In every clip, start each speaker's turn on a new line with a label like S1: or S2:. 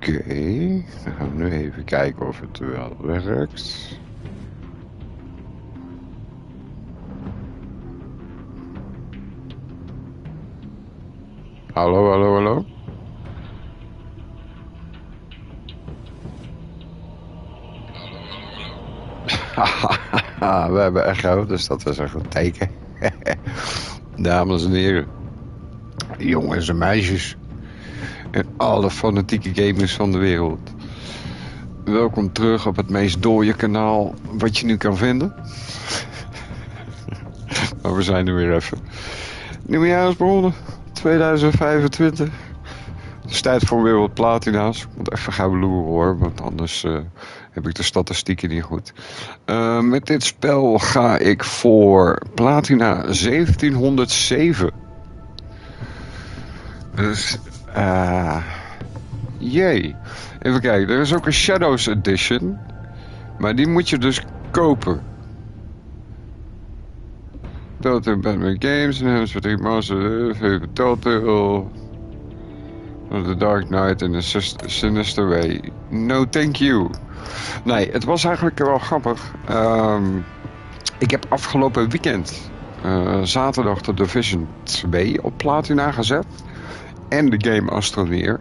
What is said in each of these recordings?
S1: Dan gaan we nu even kijken of het wel werkt. Hallo, hallo, hallo. We hebben echo, dus dat is een goed teken. Dames en heren, jongens en meisjes en alle fanatieke gamers van de wereld. Welkom terug op het meest dode kanaal wat je nu kan vinden. Maar we zijn er weer even. Nieuwjaar is begonnen, 2025. Het is tijd voor weer wat platina's. Ik moet even gaan loeren hoor, want anders heb ik de statistieken niet goed. Met dit spel ga ik voor platina 1707. Dus, jee. Even kijken, er is ook een Shadows Edition. Maar die moet je dus kopen. Total Batman Games en hebben ze 3 Master Total. The Dark Knight in a Sinister Way. No thank you. Nee, het was eigenlijk wel grappig. Ik heb afgelopen weekend zaterdag de Division 2 op platina gezet. En de game Abboneer.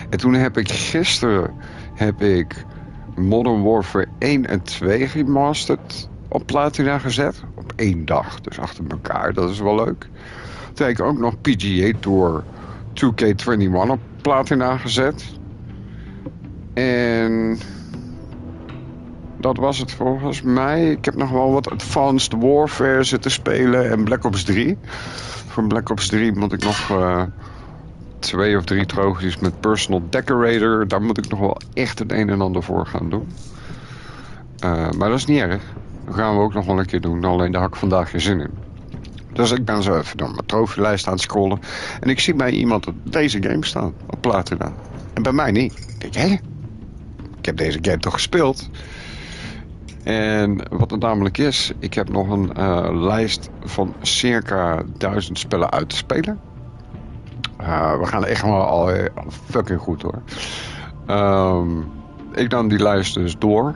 S1: En toen heb ik gisteren Modern Warfare 1 en 2 remasterd op platina gezet. Op 1 dag, dus achter elkaar. Dat is wel leuk. Toen heb ik ook nog PGA Tour 2K21 op platina gezet. En dat was het volgens mij. Ik heb nog wel wat Advanced Warfare zitten spelen en Black Ops 3. Voor Black Ops 3 moet ik nog 2 of 3 trofies met Personal Decorator. Daar moet ik nog wel echt het een en ander voor gaan doen. Maar dat is niet erg. Dat gaan we ook nog wel een keer doen. Alleen daar had ik vandaag geen zin in. Dus ik ben zo even door mijn trofielijst aan het scrollen. En ik zie bij iemand op deze game staan. Op platina. En bij mij niet. Ik denk, hé? Ik heb deze game toch gespeeld? En wat het namelijk is, ik heb nog een lijst van circa 1000 spellen uit te spelen. We gaan echt wel al fucking goed hoor. Ik nam die lijst dus door.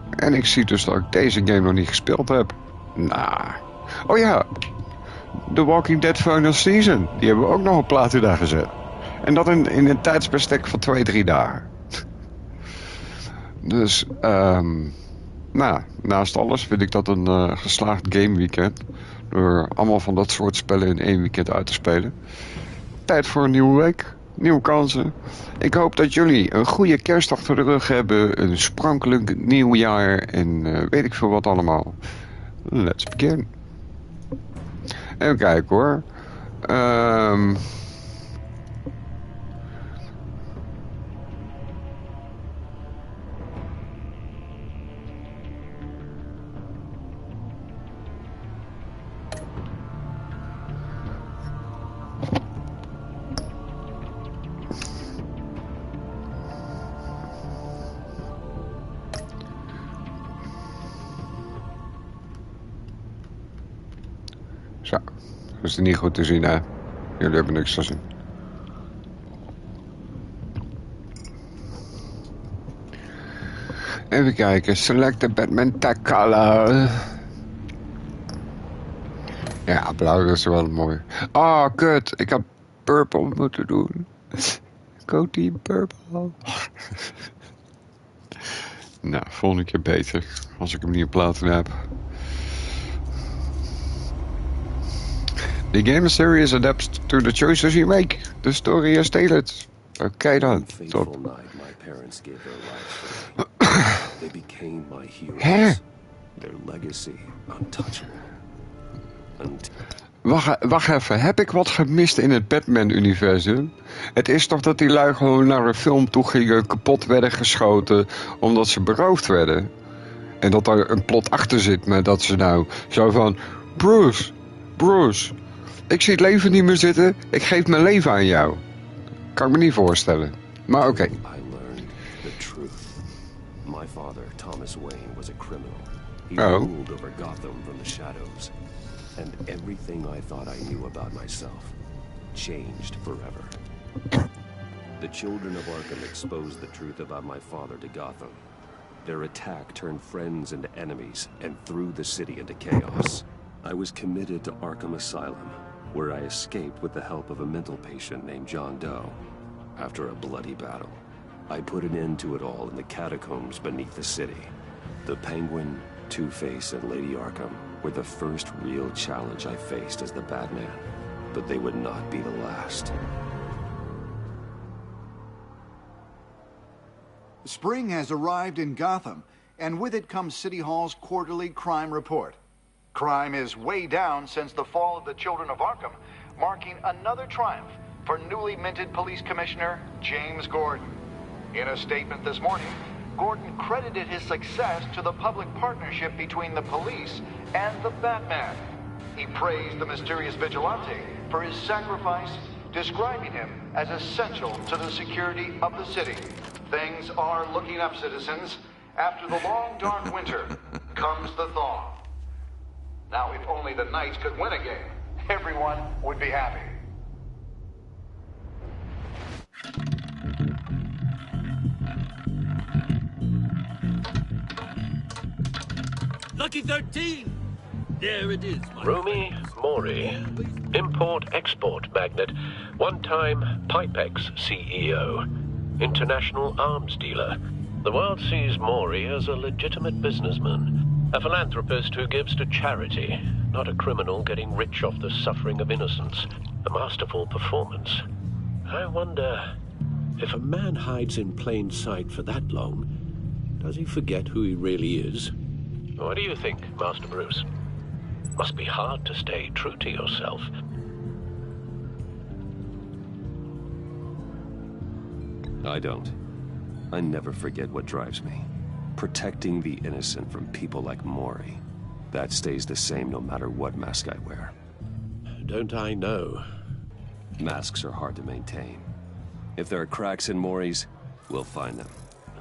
S1: En ik zie dus dat ik deze game nog niet gespeeld heb. Nou. Oh ja. The Walking Dead Final Season. Die hebben we ook nog op platina gezet. En dat in een tijdsbestek van 2-3 dagen. Dus, nou, naast alles vind ik dat een geslaagd gameweekend. Door allemaal van dat soort spellen in 1 weekend uit te spelen. Tijd voor een nieuwe week. Nieuwe kansen. Ik hoop dat jullie een goede kerst achter de rug hebben. Een sprankelijk nieuwjaar. En weet ik veel wat allemaal. Let's begin. Even kijken hoor. Zo. Dat is niet goed te zien, hè? Jullie hebben niks te zien. Even kijken. Select the Batman tag color. Ja, blauw is wel mooi. Oh, kut. Ik had purple moeten doen. Go team purple. Nou, volgende keer beter. Als ik hem niet op platina heb. The game series adapts to the choices you make. The story is tailored. Oké dan. Top.
S2: They became my heroes. Their legacy untouchable.
S1: Wacht even, heb ik wat gemist in het Batman-universum? Het is toch dat die lui gewoon naar een film toe gingen, kapot werden geschoten, omdat ze beroofd werden? En dat er een plot achter zit, maar dat ze nou zo van... Bruce, ik zie het leven niet meer zitten, ik geef mijn leven aan jou. Kan ik me niet voorstellen. Maar oké.
S2: I learned the truth. My father, Thomas Wayne, was a criminal. He ruled over Gotham from the shadows. And everything I thought I knew about myself changed forever. The children of Arkham exposed the truth about my father to Gotham. Their attack turned friends into enemies and threw the city into chaos. I was committed to Arkham Asylum, where I escaped with the help of a mental patient named John Doe. After a bloody battle, I put an end to it all in the catacombs beneath the city. The Penguin, Two-Face, and Lady Arkham were the first real challenge I faced as the Batman, but they would not be the last.
S3: Spring has arrived in Gotham, and with it comes City Hall's quarterly crime report. Crime is way down since the fall of the Children of Arkham, marking another triumph for newly minted Police Commissioner James Gordon. In a statement this morning, Gordon credited his success to the public partnership between the police and the Batman. He praised the mysterious vigilante for his sacrifice, describing him as essential to the security of the city. Things are looking up, citizens. After the long, dark winter comes the thaw. Now, if only the Knights could win a game, everyone would be happy.
S4: Lucky 13! There it is, my
S5: Romy Mori, import-export magnate, one-time Pipex CEO, international arms dealer. The world sees Mori as a legitimate businessman, a philanthropist who gives to charity, not a criminal getting rich off the suffering of innocence. A masterful performance. I wonder, if a man hides in plain sight for that long, does he forget who he really is? What do you think, Master Bruce? Must be hard to stay true to yourself.
S2: I don't. I never forget what drives me. Protecting the innocent from people like Mori. That stays the same no matter what mask I wear.
S5: Don't I know?
S2: Masks are hard to maintain. If there are cracks in Mori's, we'll find them.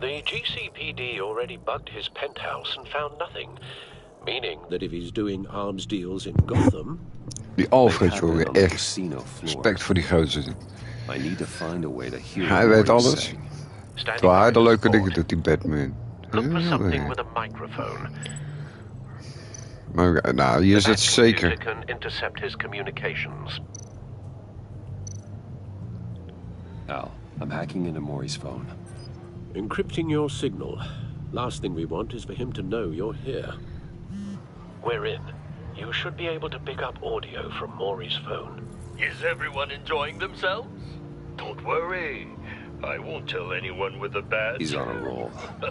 S5: The GCPD already bugged his penthouse and found nothing. Meaning that if he's doing arms deals in Gotham...
S1: Die Alfred, jongen, echt. Respect voor die gozer. Hij weet alles. Terwijl hij de leuke dingen doet, die Batman.
S5: Look for something with a microphone.
S1: Maar nou, hier is het zeker.
S5: Can intercept his communications.
S2: Al, I'm hacking into Mori's phone.
S5: Encrypting your signal. Last thing we want is for him to know you're here. We're in. You should be able to pick up audio from Mori's phone.
S4: Is everyone enjoying themselves? Don't worry. I won't tell anyone with a badge.
S2: He's on a roll.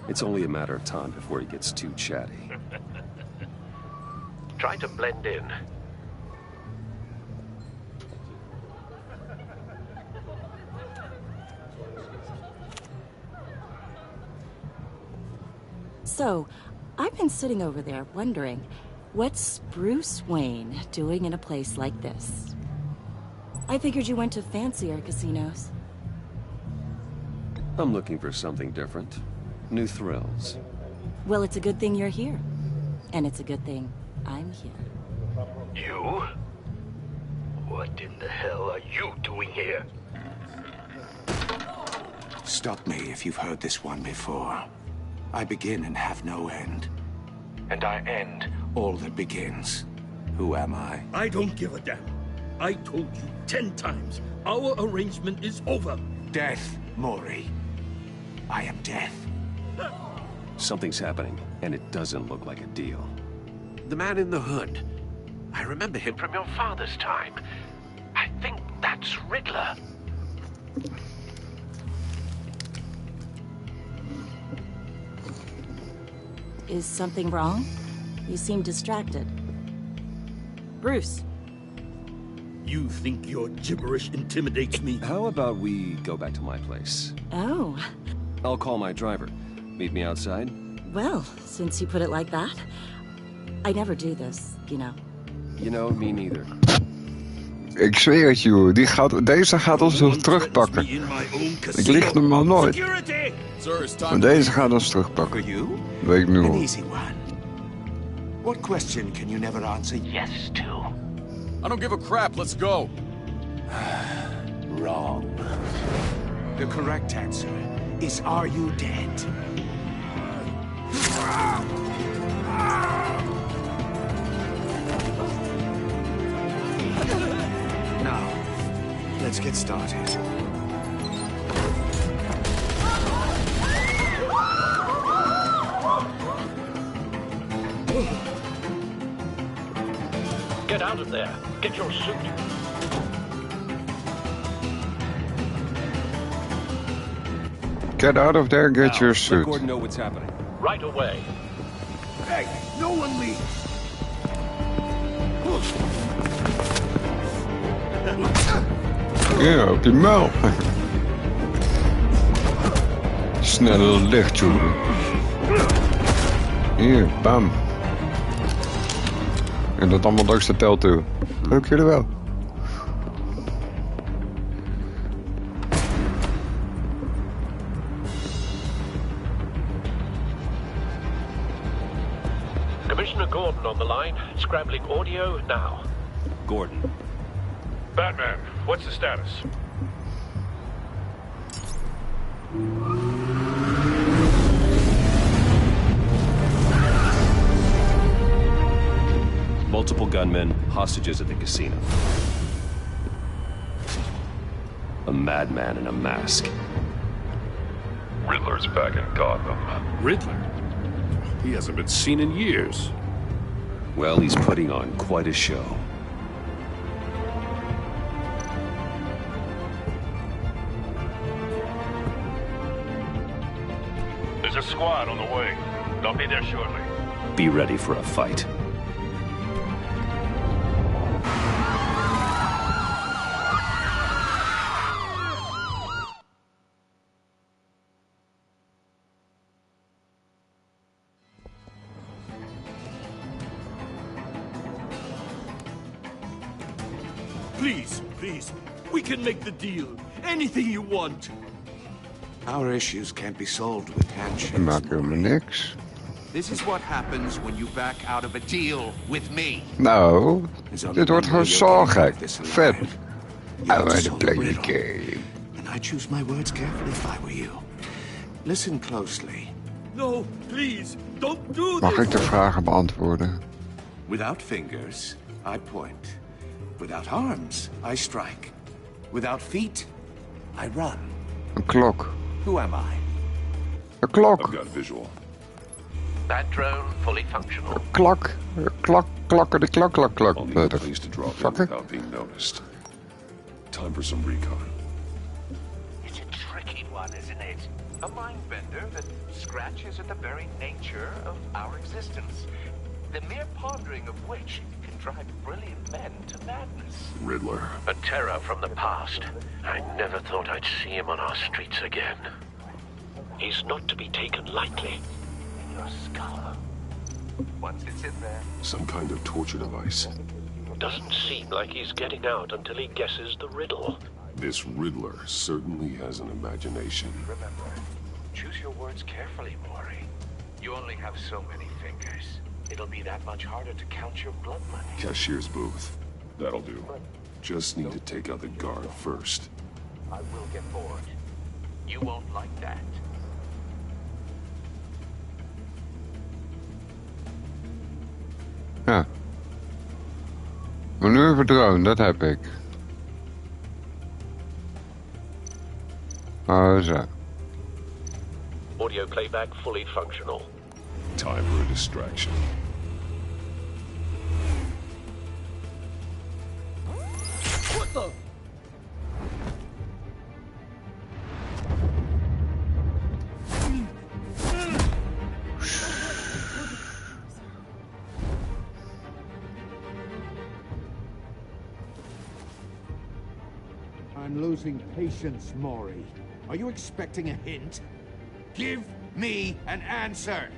S2: It's only a matter of time before he gets too chatty.
S5: Try to blend in.
S6: So, I've been sitting over there wondering, what's Bruce Wayne doing in a place like this? I figured you went to fancier casinos.
S2: I'm looking for something different. New thrills.
S6: Well, it's a good thing you're here. And it's a good thing I'm here.
S4: You? What in the hell are you doing here?
S7: Stop me if you've heard this one before. I begin and have no end. And I end all that begins. Who am I?
S4: I don't give a damn. I told you 10 times. Our arrangement is over.
S7: Death, Mori. I am death.
S2: Something's happening, and it doesn't look like a deal.
S5: The man in the hood. I remember him from your father's time. I think that's Riddler.
S6: Is something wrong? You seem distracted. Bruce.
S4: You think your gibberish intimidates me?
S2: How about we go back to my place?
S6: Oh.
S2: I'll call my driver. Meet me outside?
S6: Well, since you put it like that, I never do this, you know.
S2: You know, me neither.
S1: Ik zweer het, joh. Deze gaat ons nog terugpakken. Ik lieg hem maar nooit. Maar deze gaat ons terugpakken. Weet ik nu al.
S7: What question can you never answer
S5: Yes to?
S8: I don't give a crap. Let's go.
S7: Wrong. The correct answer is, are you dead? Now, let's get started.
S5: Get out of there. Get your suit.
S1: Get out of there, get your
S2: Let
S1: suit.
S2: Gordon know what's happening.
S5: Right away.
S7: Hey, no one leaves.
S1: Ja, op die muil. Snel licht, jongen. Hier, bam. En dat allemaal dankzij tel toe. Dank jullie wel.
S5: Commissioner Gordon on the line. Scrambling audio now.
S2: Gordon.
S8: Batman, what's the status?
S2: Multiple gunmen, hostages at the casino. A madman in a mask.
S8: Riddler's back in Gotham.
S9: Riddler? He hasn't been seen in years.
S2: Well, he's putting on quite a show.
S8: There's a squad on the way. They'll be there shortly.
S2: Be ready for a fight.
S9: Please, please, we can make the deal. Anything you want.
S7: Our issues can't be solved with handshakes.
S1: Maak helemaal niks.
S7: This is what happens when you back out of a deal with me.
S1: Nou, dit wordt gewoon zo gek. Vet. I
S7: You're
S1: want to
S7: so
S1: play the
S7: brittle.
S1: game.
S7: And I choose my words carefully if I were you. Listen closely.
S9: No, please, don't do
S1: Mag
S9: this.
S1: ik de vragen beantwoorden?
S7: Without fingers, I point. Without arms, I strike. Without feet, I run.
S1: Een klok.
S7: Who am I?
S1: Een klok.
S8: Got a visual.
S5: That drone fully functional.
S1: Klok. Klok. Klokken de klok, klok, klok.
S8: I'll need a place to drop in
S1: Fucker.
S8: without being noticed. Time for some recon.
S10: It's a tricky one, isn't it? A mind bender that scratches at the very nature of our existence. The mere pondering of which can drive brilliant men to madness.
S8: Riddler.
S5: A terror from the past. I never thought I'd see him on our streets again. He's not to be taken lightly.
S10: In your skull. Once it's in there.
S8: Some kind of torture device.
S5: Doesn't seem like he's getting out until he guesses the riddle.
S8: This Riddler certainly has an imagination.
S10: Remember, choose your words carefully, Maury. You only have so many fingers. It'll be that much harder to count your blood money.
S8: Cashier's booth. That'll do. Just need to take out the guard first.
S10: I will get bored. You won't like that.
S1: Ja. Manoeuvre drone, dat heb ik. Oh, zo.
S5: Audio playback fully functional.
S8: Time for a distraction.
S9: What the?
S7: I'm losing patience, Maury. Are you expecting a hint? Give me an answer.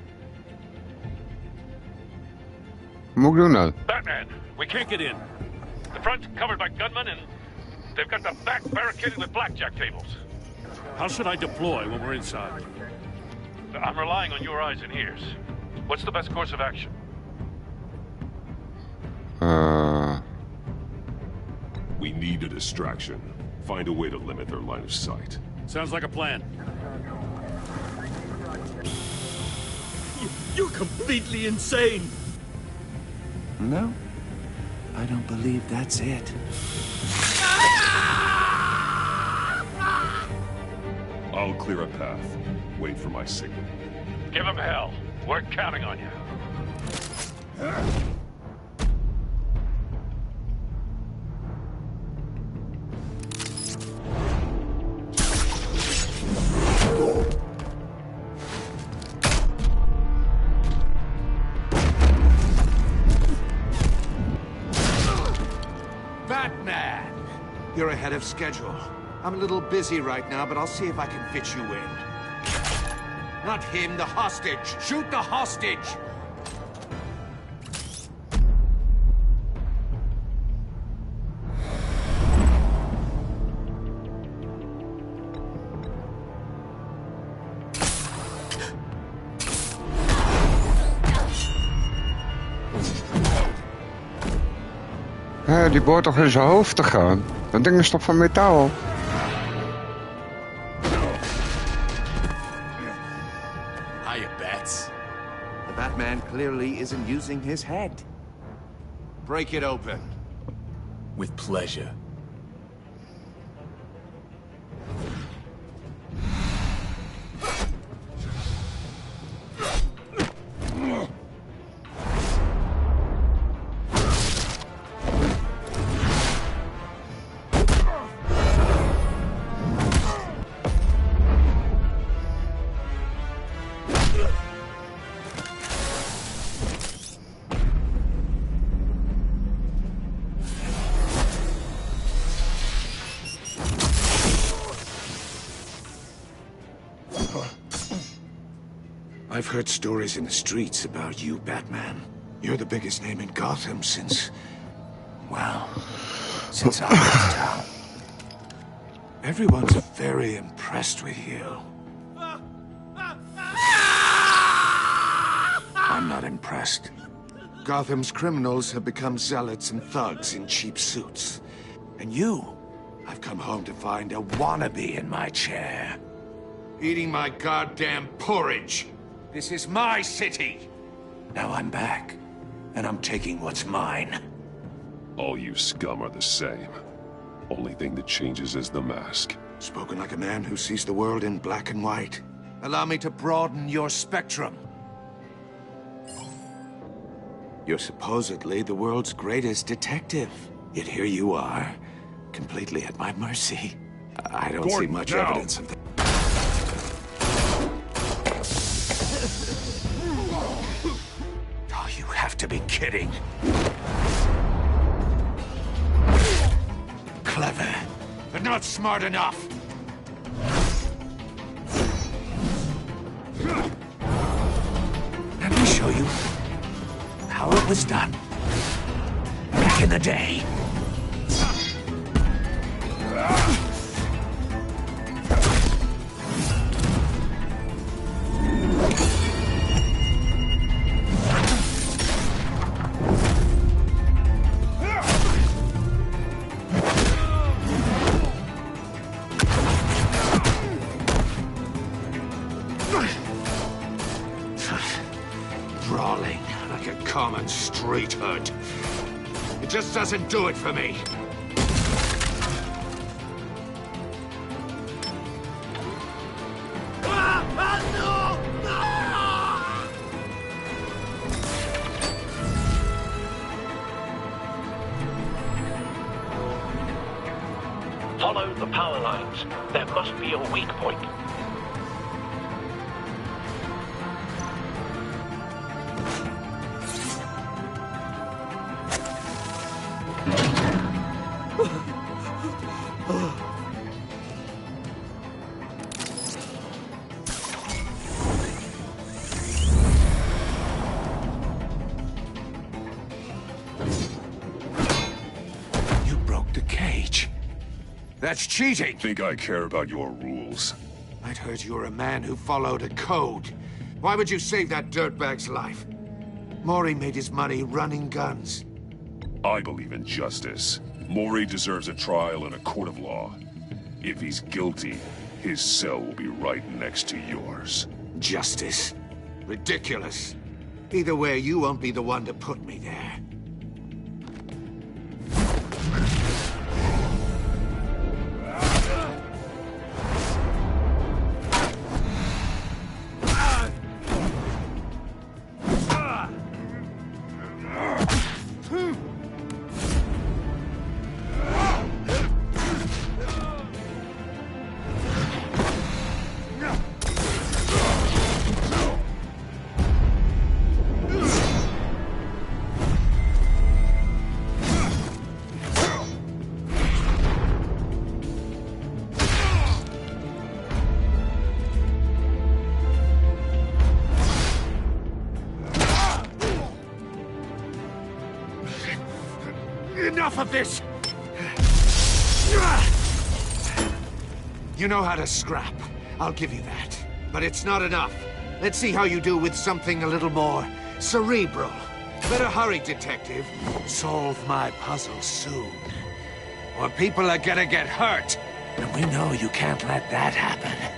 S1: Wat moet ik doen dan?
S8: Batman, we can't get in. The front's covered by gunmen and they've got the back barricaded with blackjack tables.
S9: How should I deploy when we're inside?
S8: I'm relying on your eyes and ears. What's the best course of action?
S1: We
S8: need a distraction. Find a way to limit their line of sight. Sounds like a plan.
S9: You're completely insane!
S7: No, I don't believe that's it.
S2: I'll clear a path. Wait for my signal.
S8: Give him hell. We're counting on you.
S7: Batman! You're ahead of schedule. I'm a little busy right now, but I'll see if I can fit you in. Not him, the hostage! Shoot the hostage!
S1: Die behoort toch in zijn hoofd te gaan? Dat ding is toch van metaal?
S7: Hiya, Bats. The Batman clearly isn't using his head. Break it open.
S9: With pleasure.
S7: I've heard stories in the streets about you, Batman. You're the biggest name in Gotham since... well, since I left town. Everyone's very impressed with you. I'm not impressed. Gotham's criminals have become zealots and thugs in cheap suits. And you, I've come home to find a wannabe in my chair. Eating my goddamn porridge. This is my city. Now I'm back, and I'm taking what's mine.
S2: All you scum are the same. Only thing that changes is the mask.
S7: Spoken like a man who sees the world in black and white. Allow me to broaden your spectrum. You're supposedly the world's greatest detective. Yet here you are, completely at my mercy. I don't see much evidence of that. Oh, you have to be kidding. Clever, but not smart enough. Let me show you how it was done back in the day. Brawling like a common street hood. It just doesn't do it for me.
S5: Follow the power lines. There must be a weak point.
S7: You broke the cage. That's cheating!
S2: Think I care about your rules?
S7: I'd heard you were a man who followed a code. Why would you save that dirtbag's life? Maury made his money running guns.
S2: I believe in justice. Maury deserves a trial in a court of law. If he's guilty,
S11: His cell will be right next to yours.
S7: Justice? Ridiculous. Either way, you won't be the one to put me there.
S9: Enough of this!
S7: You know how to scrap. I'll give you that. But it's not enough. Let's see how you do with something a little more cerebral. Better hurry, detective. Solve my puzzle soon. Or people are gonna get hurt. And we know you can't let that happen.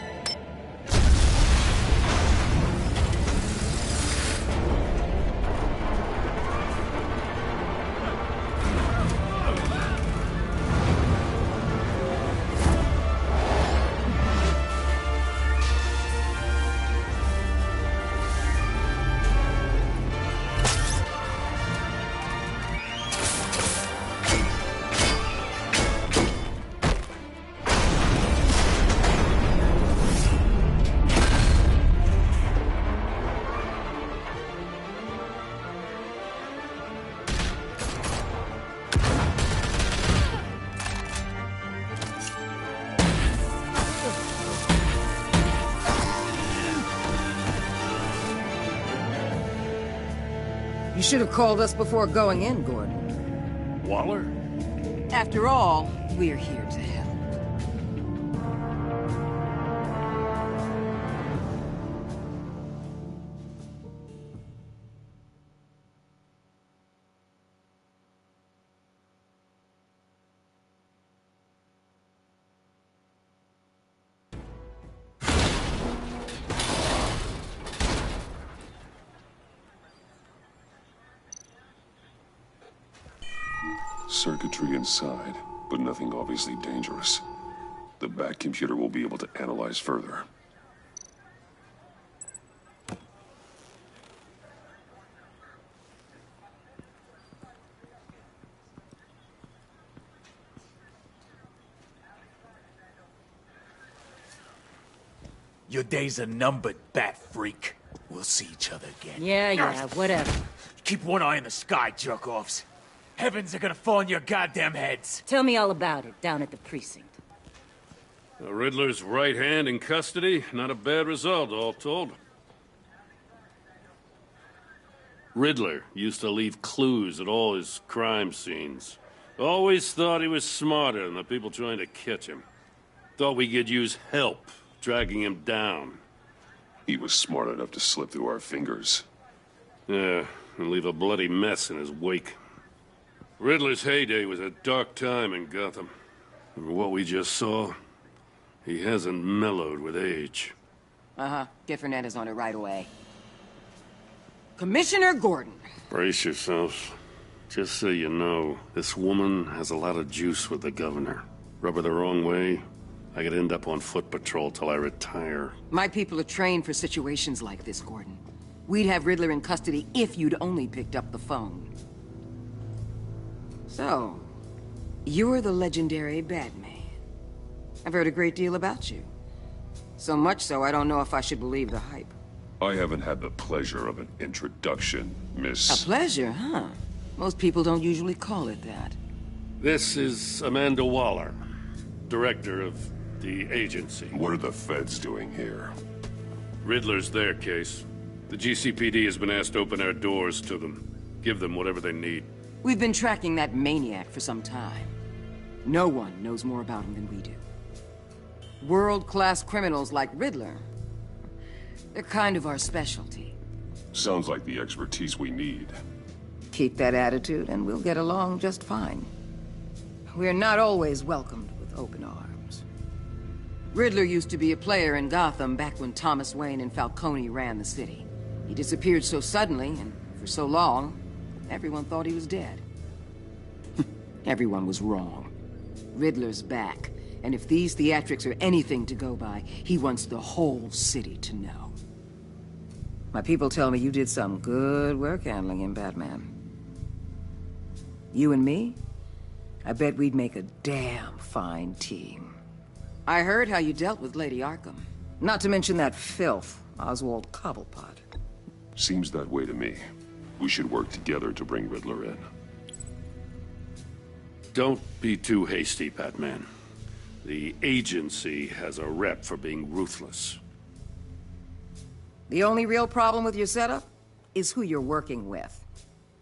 S12: You should have called us before going in, Gordon.
S8: Waller?
S12: After all, we're here to help.
S11: Circuitry inside, but nothing obviously dangerous. The back computer will be able to analyze further.
S9: Your days are numbered, bat freak. We'll see each other again.
S6: Yeah, whatever.
S9: Keep one eye in the sky, jerk-offs. Heavens are gonna fall on your goddamn heads.
S6: Tell me all about it down at the precinct.
S8: The Riddler's right hand in custody. Not a bad result, all told. Riddler used to leave clues at all his crime scenes. Always thought he was smarter than the people trying to catch him. Thought we could use help, dragging him down.
S11: He was smart enough to slip through our fingers.
S8: Yeah, and leave a bloody mess in his wake. Riddler's heyday was a dark time in Gotham. And for what we just saw, he hasn't mellowed with age.
S12: Uh-huh. Get Fernandez on it right away. Commissioner Gordon.
S8: Brace yourselves. Just so you know, this woman has a lot of juice with the governor. Rub her the wrong way, I could end up on foot patrol till I retire.
S12: My people are trained for situations like this, Gordon. We'd have Riddler in custody if you'd only picked up the phone. So, you're the legendary Batman. I've heard a great deal about you. So much so, I don't know if I should believe the hype.
S11: I haven't had the pleasure of an introduction, Miss...
S12: A pleasure, huh? Most people don't usually call it that.
S8: This is Amanda Waller, director of the agency.
S11: What are the feds doing here?
S8: Riddler's their case. The GCPD has been asked to open our doors to them. Give them whatever they need.
S12: We've been tracking that maniac for some time. No one knows more about him than we do. World-class criminals like Riddler. They're kind of our specialty.
S11: Sounds like the expertise we need.
S12: Keep that attitude and we'll get along just fine. We're not always welcomed with open arms. Riddler used to be a player in Gotham back when Thomas Wayne and Falcone ran the city. He disappeared so suddenly and for so long, everyone thought he was dead. Everyone was wrong. Riddler's back, and if these theatrics are anything to go by, he wants the whole city to know. My people tell me you did some good work handling him, Batman. You and me? I bet we'd make a damn fine team. I heard how you dealt with Lady Arkham. Not to mention that filth, Oswald Cobblepot.
S11: Seems that way to me. We should work together to bring Riddler in.
S8: Don't be too hasty, Batman. The agency has a rep for being ruthless.
S12: The only real problem with your setup is who you're working with.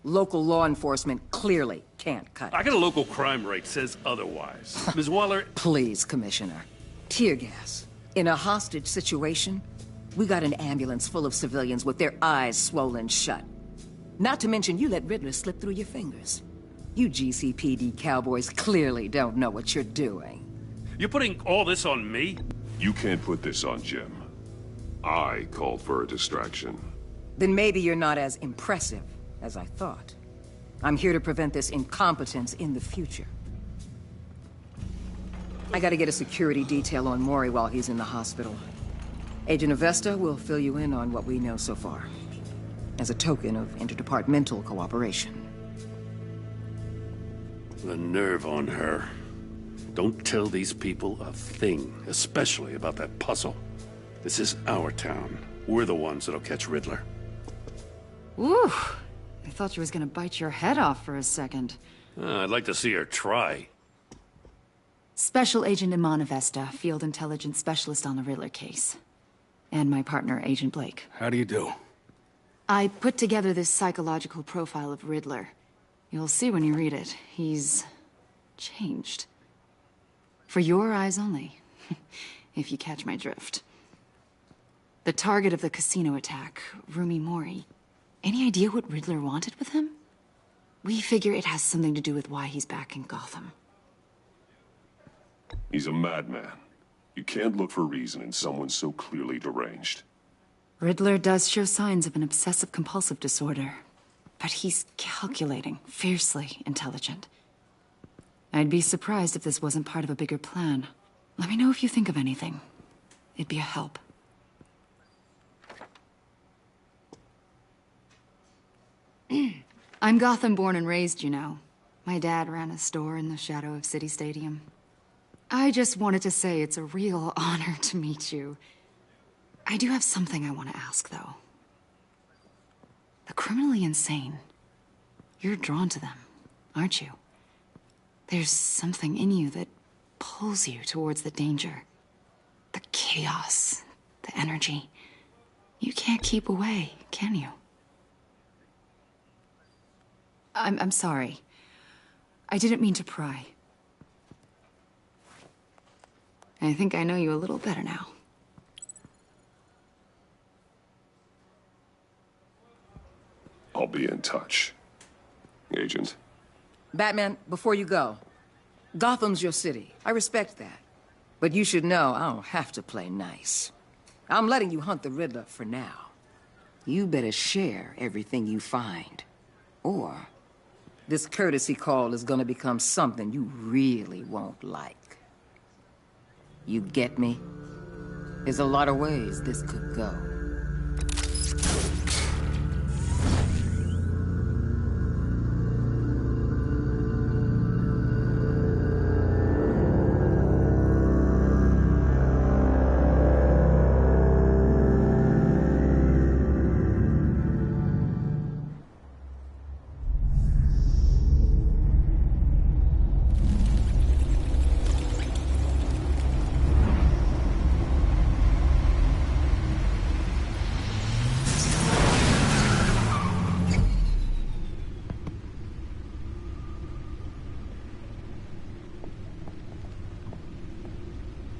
S12: Local law enforcement clearly can't cut it.
S8: I got a local crime rate says otherwise. Ms. Waller...
S12: Please, Commissioner. Tear gas. In a hostage situation, we got an ambulance full of civilians with their eyes swollen shut. Not to mention you let Riddler slip through your fingers. You GCPD cowboys clearly don't know what you're doing.
S8: You're putting all this on me?
S11: You can't put this on Jim. I called for a distraction.
S12: Then maybe you're not as impressive as I thought. I'm here to prevent this incompetence in the future. I gotta get a security detail on Maury while he's in the hospital. Agent Avesta will fill you in on what we know so far, as a token of interdepartmental cooperation.
S8: The nerve on her. Don't tell these people a thing, especially about that puzzle. This is our town. We're the ones that'll catch Riddler.
S13: Ooh, I thought you was gonna bite your head off for a second.
S8: I'd like to see her try.
S13: Special Agent Iman Avesta, Field Intelligence Specialist on the Riddler case. And my partner, Agent Blake.
S14: How do you do?
S13: I put together this psychological profile of Riddler. You'll see when you read it. He's changed. For your eyes only, if you catch my drift. The target of the casino attack, Rumi Mori. Any idea what Riddler wanted with him? We figure it has something to do with why he's back in Gotham.
S11: He's a madman. You can't look for reason in someone so clearly deranged.
S13: Riddler does show signs of an obsessive-compulsive disorder. But he's calculating, fiercely intelligent. I'd be surprised if this wasn't part of a bigger plan. Let me know if you think of anything. It'd be a help. I'm Gotham born and raised, you know. My dad ran a store in the shadow of City Stadium. I just wanted to say it's a real honor to meet you. I do have something I want to ask, though. The criminally insane. You're drawn to them, aren't you? There's something in you that pulls you towards the danger. The chaos, the energy. You can't keep away, can you? I'm sorry. I didn't mean to pry. I think I know you a little better now.
S11: I'll be in touch. Agent.
S12: Batman, before you go, Gotham's your city. I respect that. But you should know I don't have to play nice. I'm letting you hunt the Riddler for now. You better share everything you find. Or this courtesy call is gonna become something you really won't like. You get me? There's a lot of ways this could go.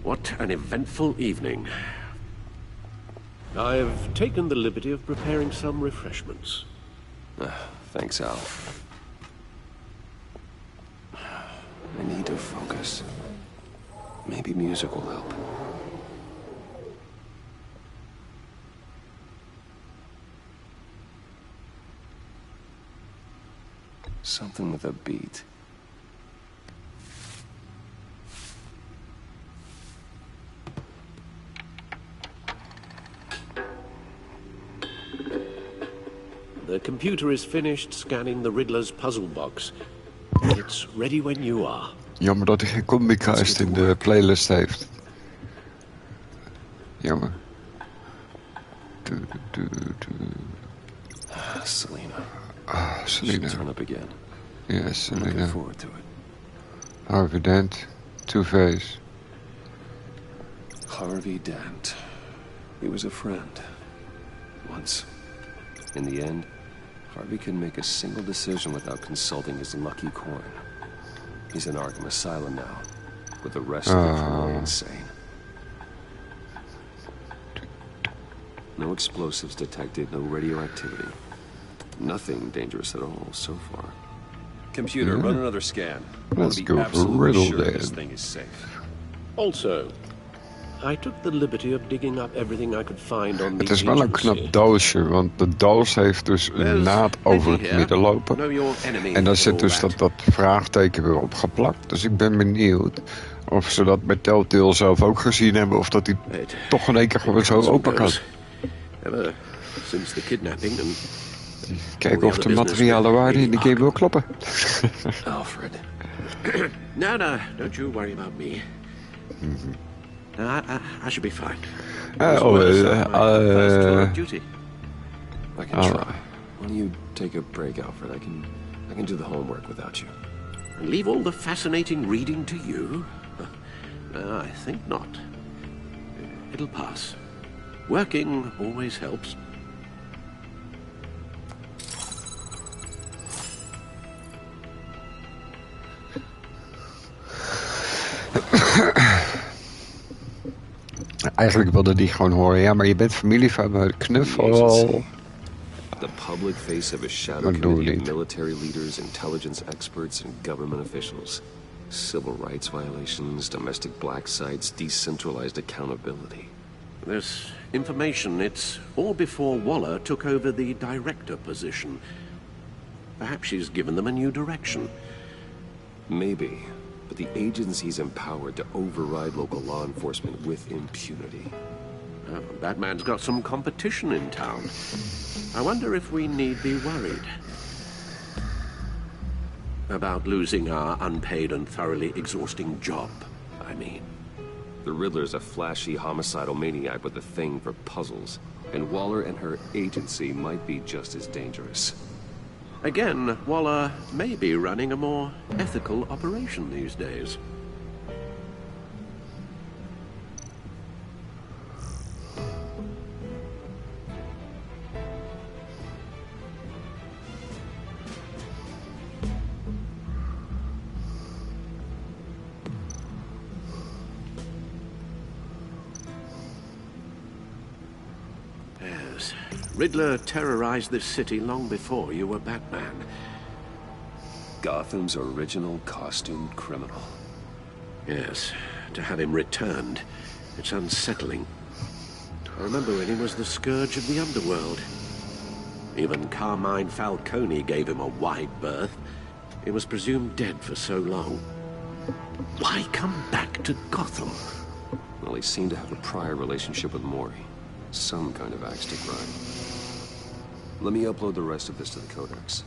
S2: What an eventful evening. I've taken the liberty of preparing some refreshments.
S1: Thanks, Al. I need to focus. Maybe music will help.
S2: Something with a beat.
S5: The computer is finished scanning the Riddler's puzzle box. It's ready when you are.
S1: Jammer dat hij geen combi-cast in de playlist heeft. Jammer.
S2: Selena.
S1: Selena.
S2: Turn up again.
S1: Yes, Selena.
S2: Looking forward to it.
S1: Harvey Dent. Two-Face.
S2: Harvey Dent. He was a friend. Once. In the end, Harvey couldn't make a single decision without consulting his lucky coin. He's in Arkham Asylum now, with the rest of the crew insane. No explosives detected, no radioactivity. Nothing dangerous at all so far. Computer, run another scan.
S1: Let's go for Riddle then.
S2: This thing is safe.
S5: Also, I took the liberty of digging up everything I could find on the
S1: Het is wel een knap doosje, want de doos heeft dus een naad over het midden lopen. En daar zit dus dat vraagteken weer opgeplakt. Dus ik ben benieuwd of ze dat met Telltale zelf ook gezien hebben, of dat hij toch in één keer gewoon zo open kan. Kijken of de materiële waarde in de game wil kloppen.
S5: Alfred. No, don't you worry about me. I should be fine.
S2: Duty. I can try. Why don't you take a break, Alfred? I can do the homework without you.
S5: And leave all the fascinating reading to you? I think not. It'll pass. Working always helps.
S1: Eigenlijk wilde die gewoon horen. Ja, maar je bent familie van mijn knuffel.
S2: The public face of a shadow committee of military leaders, intelligence experts, and government officials. Civil rights violations, domestic black sites, decentralized accountability.
S5: This information, it's all before Waller took over the director position. Perhaps she's given them a new direction.
S2: Maybe. But the agency's empowered to override local law enforcement with impunity.
S5: That man's got some competition in town. I wonder if we need be worried about losing our unpaid and thoroughly exhausting job, I mean.
S2: The Riddler's a flashy, homicidal maniac with a thing for puzzles, and Waller and her agency might be just as dangerous.
S5: Again, Waller may be running a more ethical operation these days. Riddler terrorized this city long before you were Batman.
S2: Gotham's original costumed criminal.
S5: Yes, to have him returned, it's unsettling. I remember when he was the scourge of the underworld. Even Carmine Falcone gave him a wide berth. He was presumed dead for so long. Why come back to Gotham?
S2: Well, he seemed to have a prior relationship with Mori. Some kind of axe to grind. Let me upload the rest of this to the Codex.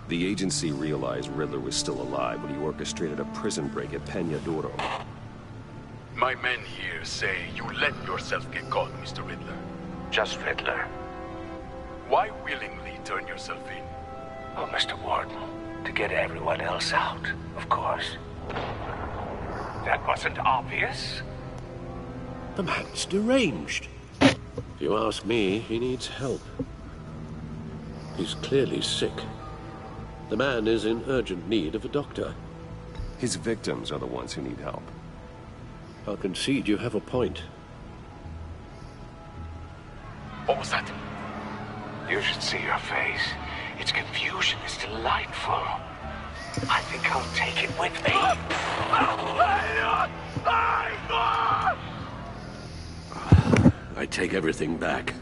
S2: The agency realized Riddler was still alive when he orchestrated a prison break at Peña Duro.
S14: My men here say you let yourself get caught, Mr. Riddler.
S10: Just Riddler.
S14: Why willingly turn yourself in?
S10: Oh, Mr. Warden, to get everyone else out, of course. That wasn't obvious.
S5: The man's deranged. If you ask me, he needs help. He's clearly sick. The man is in urgent need of a doctor.
S2: His victims are the ones who need help.
S5: I'll concede you have a point.
S14: What was that?
S10: You should see your face. Its confusion is delightful. I think I'll take it with me.
S5: I take everything back.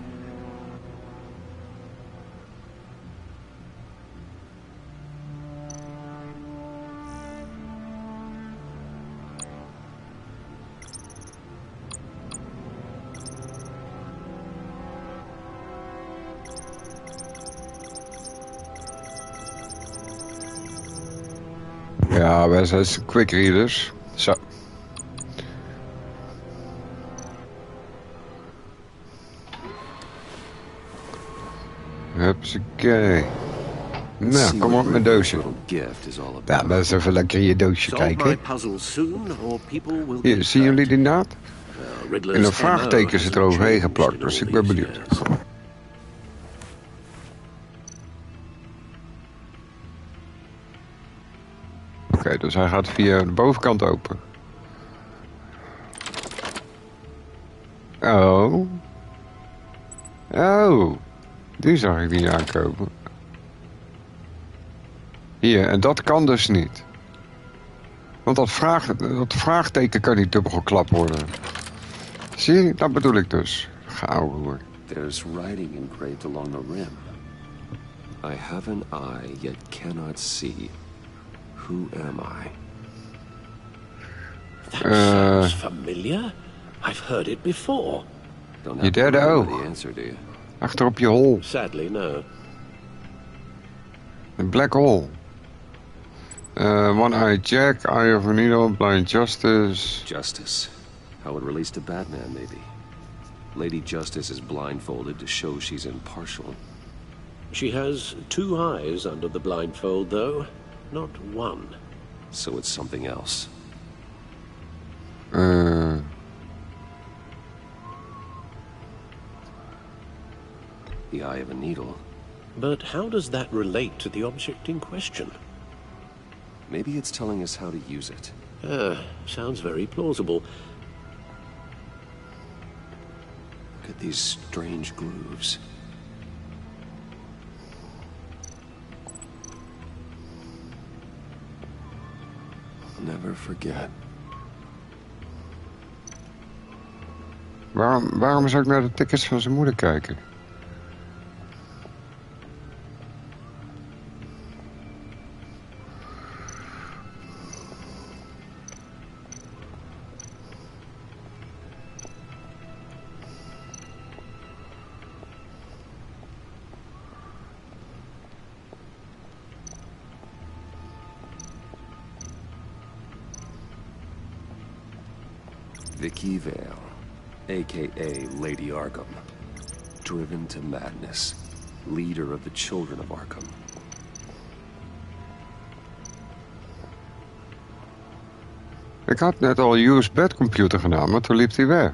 S1: Ja, wij zijn quick readers. Zo. Hupsakee. Nou, kom op mijn doosje. Ja, dat is even lekker in je doosje kijken. Hier, zien jullie die naad? En een vraagteken zit er overheen geplakt, dus ik ben benieuwd. Oké, dus hij gaat via de bovenkant open. Oh. Oh. Die zag ik niet aankomen. Hier, en dat kan dus niet. Want dat vraagteken kan niet dubbelgeklapt worden. Zie je, dat bedoel ik dus. Gauw hoor.
S2: There's writing engraved along the rim. I have an eye, yet cannot see. Who am I?
S5: That sounds familiar. I've heard it before.
S1: Je derde oog. Achter op je hol.
S5: Sadly, no.
S1: Een black hole. One-eyed Jack, Eye of a Needle, Blind Justice.
S2: Justice. How it relates to Batman, maybe. Lady Justice is blindfolded to show she's impartial.
S5: She has 2 eyes under the blindfold, though. Not 1.
S2: So it's something else. The eye of a needle.
S5: But how does that relate to the object in question?
S2: Maybe it's telling us how to use it.
S5: Sounds very plausible.
S2: Look at these strange grooves. I'll never forget.
S1: Waarom zou ik naar de tickets van zijn moeder kijken?
S2: Vicky Vale, a.k.a. Lady Arkham. Driven to madness. Leader of the children of Arkham.
S1: Ik had net al use bed computer gedaan, maar toen liep hij weg.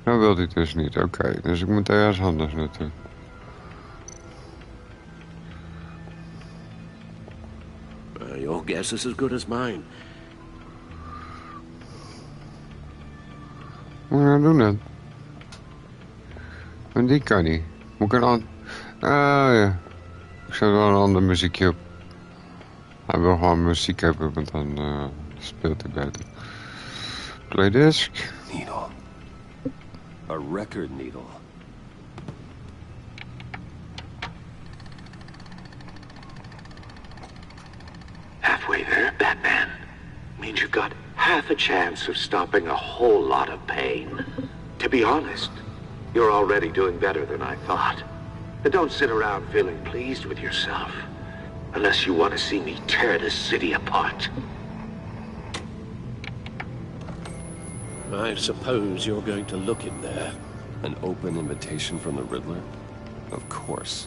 S1: Nou wil hij dus niet, oké. Dus ik moet ergens anders naartoe.
S5: Your guess is as good as mine.
S1: Wat moet ik nou doen dan? En die kan niet. Moet ik een ander... Ah ja. Ik zet wel een ander muziekje op. Hij wil gewoon muziek hebben, want dan speelt hij beter. Play disc.
S2: Needle. A record needle.
S15: Halfway there, Batman. Means you've got half a chance of stopping a whole lot of pain. To be honest, you're already doing better than I thought. But don't sit around feeling pleased with yourself. Unless you want to see me tear this city apart.
S5: I suppose you're going to look in there.
S2: An open invitation from the Riddler? Of course.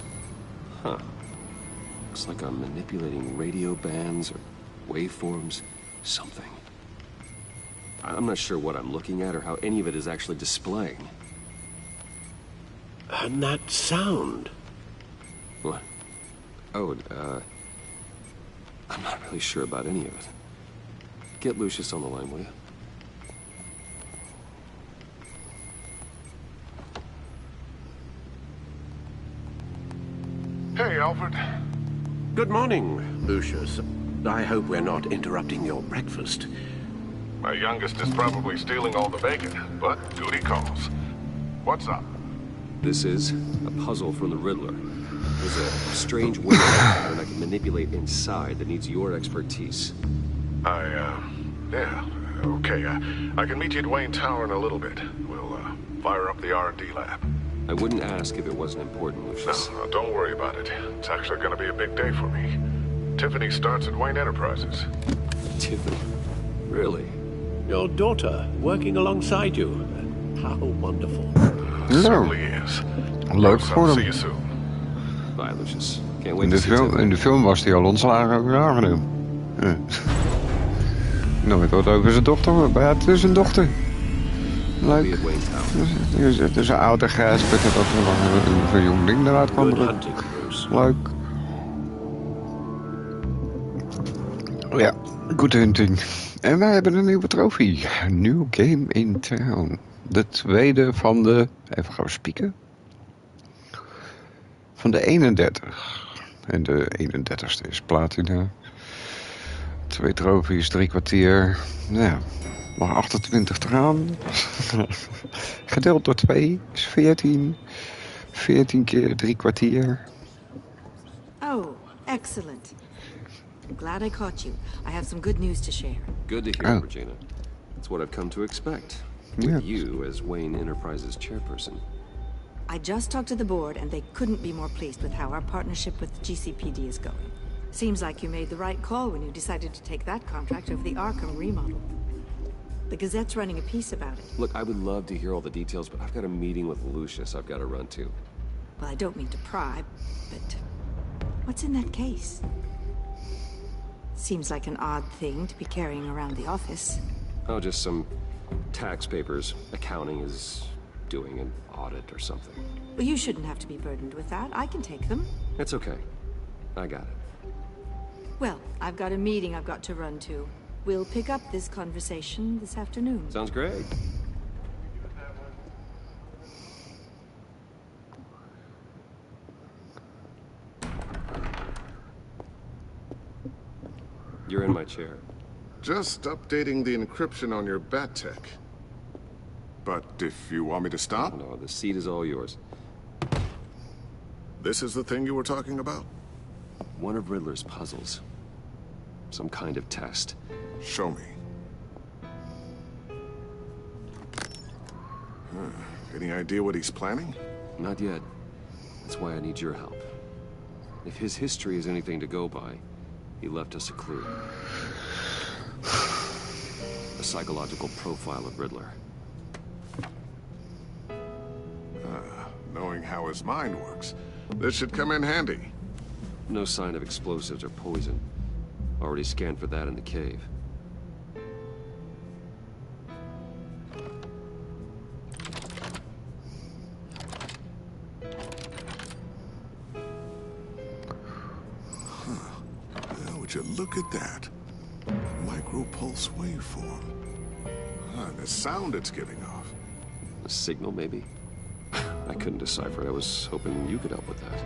S2: Huh. Looks like I'm manipulating radio bands or waveforms. Something. I'm not sure what I'm looking at or how any of it is actually displaying.
S5: And that sound.
S2: What? Oh, I'm not really sure about any of it. Get Lucius on the line, will you?
S16: Hey, Alfred.
S5: Good morning, Lucius. I hope we're not interrupting your breakfast.
S16: My youngest is probably stealing all the bacon, but duty calls. What's up?
S2: This is a puzzle from the Riddler. There's a strange wave pattern I can manipulate inside that needs your expertise.
S16: Yeah, okay. I can meet you at Wayne Tower in a little bit. We'll, fire up the R&D lab.
S2: I wouldn't ask if it wasn't important, Lucius.
S16: No, don't worry about it. It's actually going to be a big day for me. Tiffany starts at Wayne Enterprises.
S2: Tiffany? Really?
S4: Your daughter working alongside you. How wonderful.
S16: Certainly is.
S1: Leuk voor
S2: See you
S1: hem.
S2: soon. Bye, Lucius. Can't wait to see Tiffany.
S1: In de film was hij al ontslagen over aangenomen. Ja. Nooit wat over zijn dochter, maar ja, het is een dochter. Leuk. Het is een oude grijs, ik weet niet of er een jong ding eruit kwam. Leuk. Ja, good hunting. En wij hebben een nieuwe trofee. New game in town. De tweede van de... Even gaan we spieken. Van de 31. En de 31ste is platina. 2 trofies, 3 kwartier. Nou, nog 28 te gaan. Gedeeld door 2 is 14. 14 keer 3 kwartier.
S17: Oh, excellent. Glad I caught you. I have some good news to share.
S2: Good to hear, Regina. It's what I've come to expect. With you as Wayne Enterprises chairperson.
S17: I just talked to the board, and they couldn't be more pleased with how our partnership with GCPD is going. Seems like you made the right call when you decided to take that contract over the Arkham remodel. The Gazette's running a piece about it.
S2: Look, I would love to hear all the details, but I've got a meeting with Lucius I've got to run to.
S17: Well, I don't mean to pry, but what's in that case? Seems like an odd thing to be carrying around the office.
S2: Oh, just some tax papers. Accounting is doing an audit or something.
S17: Well, you shouldn't have to be burdened with that. I can take them.
S2: It's okay. I got it.
S17: Well, I've got a meeting I've got to run to. We'll pick up this conversation this afternoon.
S2: Sounds great. You're in my chair.
S16: Just updating the encryption on your bat tech. But if you want me to stop?
S2: No, the seat is all yours.
S16: This is the thing you were talking about?
S2: One of Riddler's puzzles. Some kind of test.
S16: Show me. Any idea what he's planning?
S2: Not yet. That's why I need your help. If his history is anything to go by, he left us a clue. A psychological profile of Riddler.
S16: Knowing how his mind works, this should come in handy.
S2: No sign of explosives or poison. Already scanned for that in the cave.
S16: Now, would you look at that? A micropulse waveform. The sound it's giving off.
S2: A signal, maybe? I couldn't decipher it. I was hoping you could help with that.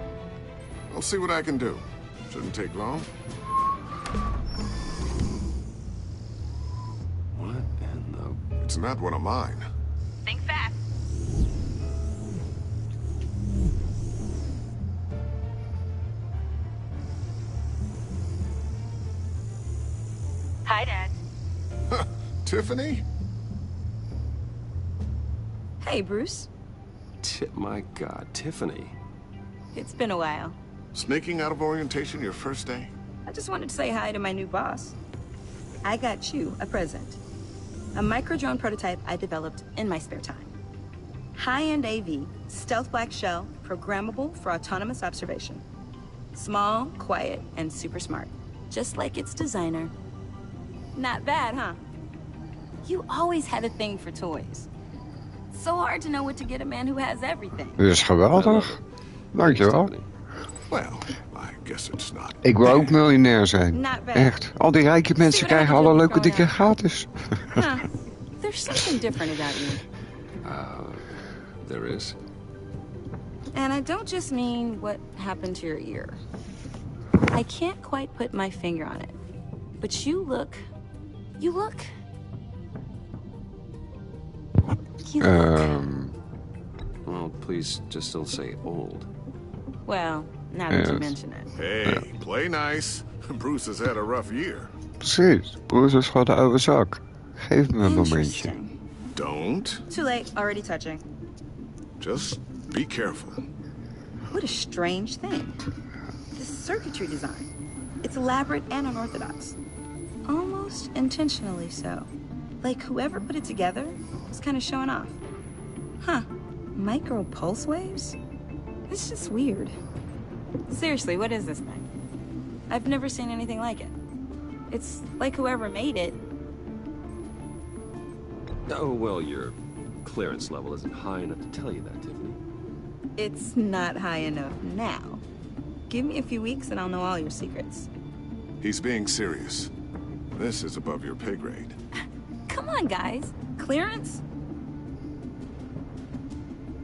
S16: I'll see what I can do. Shouldn't take long.
S2: What in the...
S16: It's not one of mine.
S17: Think fast. Hi, Dad.
S16: Tiffany?
S6: Hey, Bruce.
S2: My God, Tiffany.
S6: It's been a while.
S16: Sneaking out of orientation your first day?
S6: I just wanted to say hi to my new boss. I got you a present. A micro-drone prototype I developed in my spare time. High-end AV, stealth black shell, programmable for autonomous observation. Small, quiet, and super smart. Just like its designer. Not bad, huh? You always had a thing for toys. So hard to know what to get a man who has everything.
S1: Dit is geweldig. Dankjewel.
S16: Well, I guess it's not.
S1: Ik wil ook miljonair zijn.
S6: Not bad.
S1: Echt. Al die rijke mensen krijgen alle leuke dingen gratis.
S6: Huh. There's something different about you.
S2: There is.
S6: And I don't just mean what happened to your ear. I can't quite put my finger on it. But you look...
S2: Well, please just don't say old.
S6: Well, now that you mention it.
S16: Hey, play nice. Bruce has had a rough year.
S1: Precies. Bruce is gewoon de oude zak. Geef me een momentje.
S16: Don't.
S6: Too late, already touching.
S16: Just Be careful.
S6: What a strange thing. This circuitry design. It's elaborate and unorthodox. Almost intentionally so. Like whoever put it together was kind of showing off. Huh. Micro pulse waves? It's just weird. Seriously, what is this thing? I've never seen anything like it. It's like whoever made it.
S2: Oh, well, your clearance level isn't high enough to tell you that, Tiffany.
S6: It's not high enough now. Give me a few weeks and I'll know all your secrets.
S16: He's being serious. This is above your pay grade.
S6: Come on, guys. Clearance?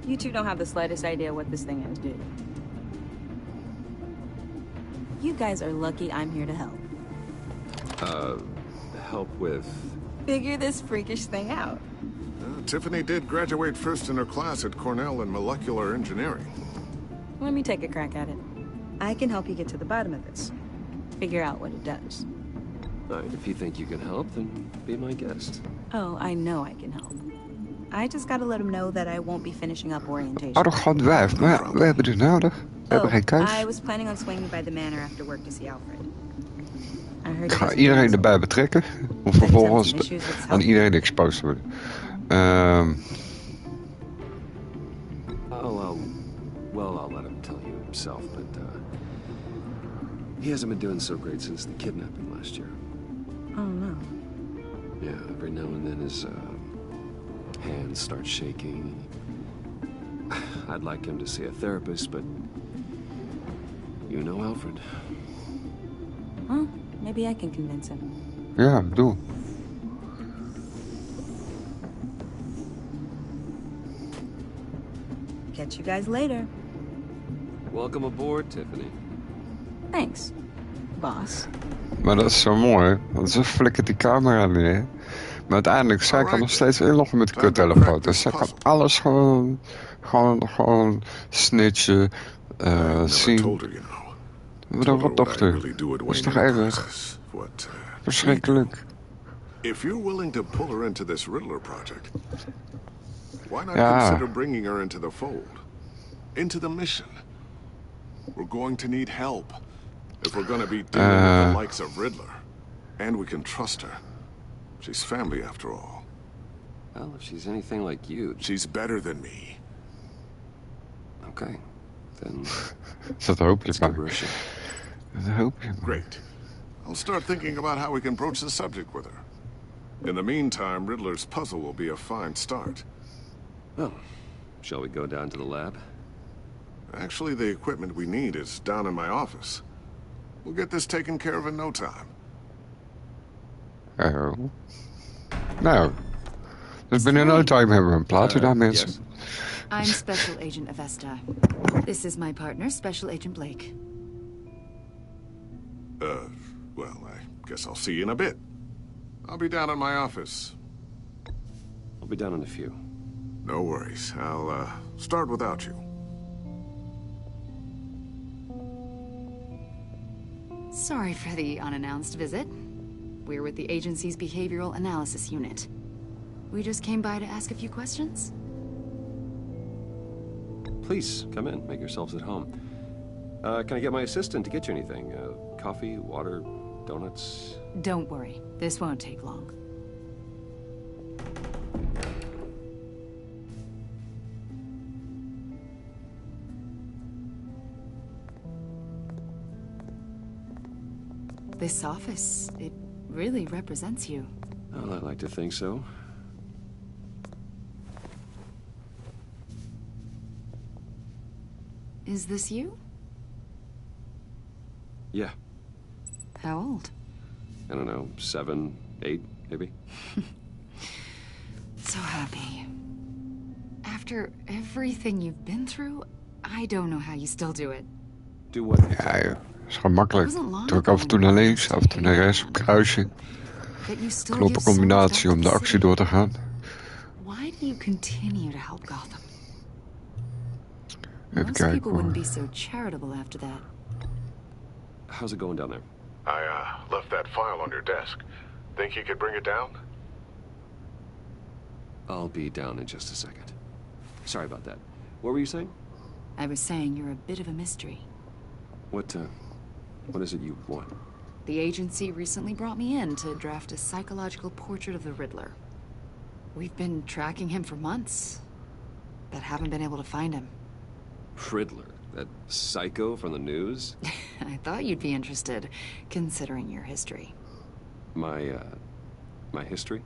S6: You two don't have the slightest idea what this thing is, do you? You guys are lucky I'm here to help.
S2: Help with...
S6: Figure this freakish thing out.
S16: Tiffany did graduate first in her class at Cornell in molecular engineering.
S6: Let me take a crack at it. I can help you get to the bottom of this. Figure out what it does.
S2: All right, if you think you can help, then be my guest.
S6: Oh, I know I can help. I just gotta let him know that I won't be finishing up orientation.
S1: Arrogant wijf, maar ja, we hebben dit nodig. We hebben geen keus.
S6: I was planning on swinging by the manor after work to see Alfred.
S1: Ik ga iedereen erbij betrekken, om vervolgens aan iedereen exposed te worden.
S2: I'll let him tell you himself, but he hasn't been doing so great since the kidnapping last year.
S6: Oh no.
S2: Yeah, every now and then his hands start shaking. I'd like him to see a therapist, but you know Alfred.
S6: Well, maybe I can convince him.
S1: Ja, doe.
S6: Catch you guys later.
S2: Welcome aboard, Tiffany.
S6: Thanks, boss.
S1: Maar dat is zo mooi, want ze flikkert die camera neer. Maar uiteindelijk, zij kan nog steeds inloggen met de kuttelefoon. Dus zij kan alles gewoon snitchen, zien. Wat dochter? Dat is toch erg? Verschrikkelijk.
S16: If you're willing to pull her into this Riddler project, why not consider bringing her into the fold? Into the mission? We're going to need help if we're going to be dealing with the likes of Riddler. And we can trust her. She's family after all.
S2: Well, if she's anything like you...
S16: She's better than me.
S2: Okay, then...
S1: Dat hoop je maar. Dat hoop je maar.
S16: Great. I'll start thinking about how we can broach the subject with her. In the meantime, Riddler's puzzle will be a fine start.
S2: Well, shall we go down to the lab?
S16: Actually, the equipment we need is down in my office. We'll get this taken care of in no time.
S1: Oh. Nou, dus binnen no time hebben we een plaat daar, mensen.
S13: Yes. I'm Special Agent Avesta. This is my partner, Special Agent Blake.
S16: Well, I guess I'll see you in a bit. I'll be down in my office.
S2: I'll be down in a few.
S16: No worries. I'll, start without you.
S13: Sorry for the unannounced visit. We're with the agency's Behavioral Analysis Unit. We just came by to ask a few questions.
S2: Please, come in. Make yourselves at home. Can I get my assistant to get you anything? Coffee, water, donuts?
S13: Don't worry. This won't take long. This office, it really represents you.
S2: Well, I like to think so.
S13: Is this you?
S2: Yeah.
S13: How old?
S2: I don't know, 7, 8, maybe?
S13: So happy. After everything you've been through, I don't know how you still do it.
S2: Do what?
S1: Ja, joh. Is gewoon makkelijk. Druk af en toe naar links, af en toe naar rechts op kruisje. Knoppencombinatie om de actie door te gaan.
S13: Why do you continue to help Gotham?
S1: Even
S13: Most
S1: kijken
S13: people
S1: hoor.
S13: wouldn't be so charitable after that.
S2: How's it going down there?
S16: I, left that file on your desk. Think you could bring it down?
S2: I'll be down in just a second. Sorry about that. What were you saying?
S13: I was saying you're a bit of a mystery.
S2: What is it you want?
S13: The agency recently brought me in to draft a psychological portrait of the Riddler. We've been tracking him for months, but haven't been able to find him.
S2: Riddler? That psycho from the news?
S13: I thought you'd be interested, considering your history.
S2: My history?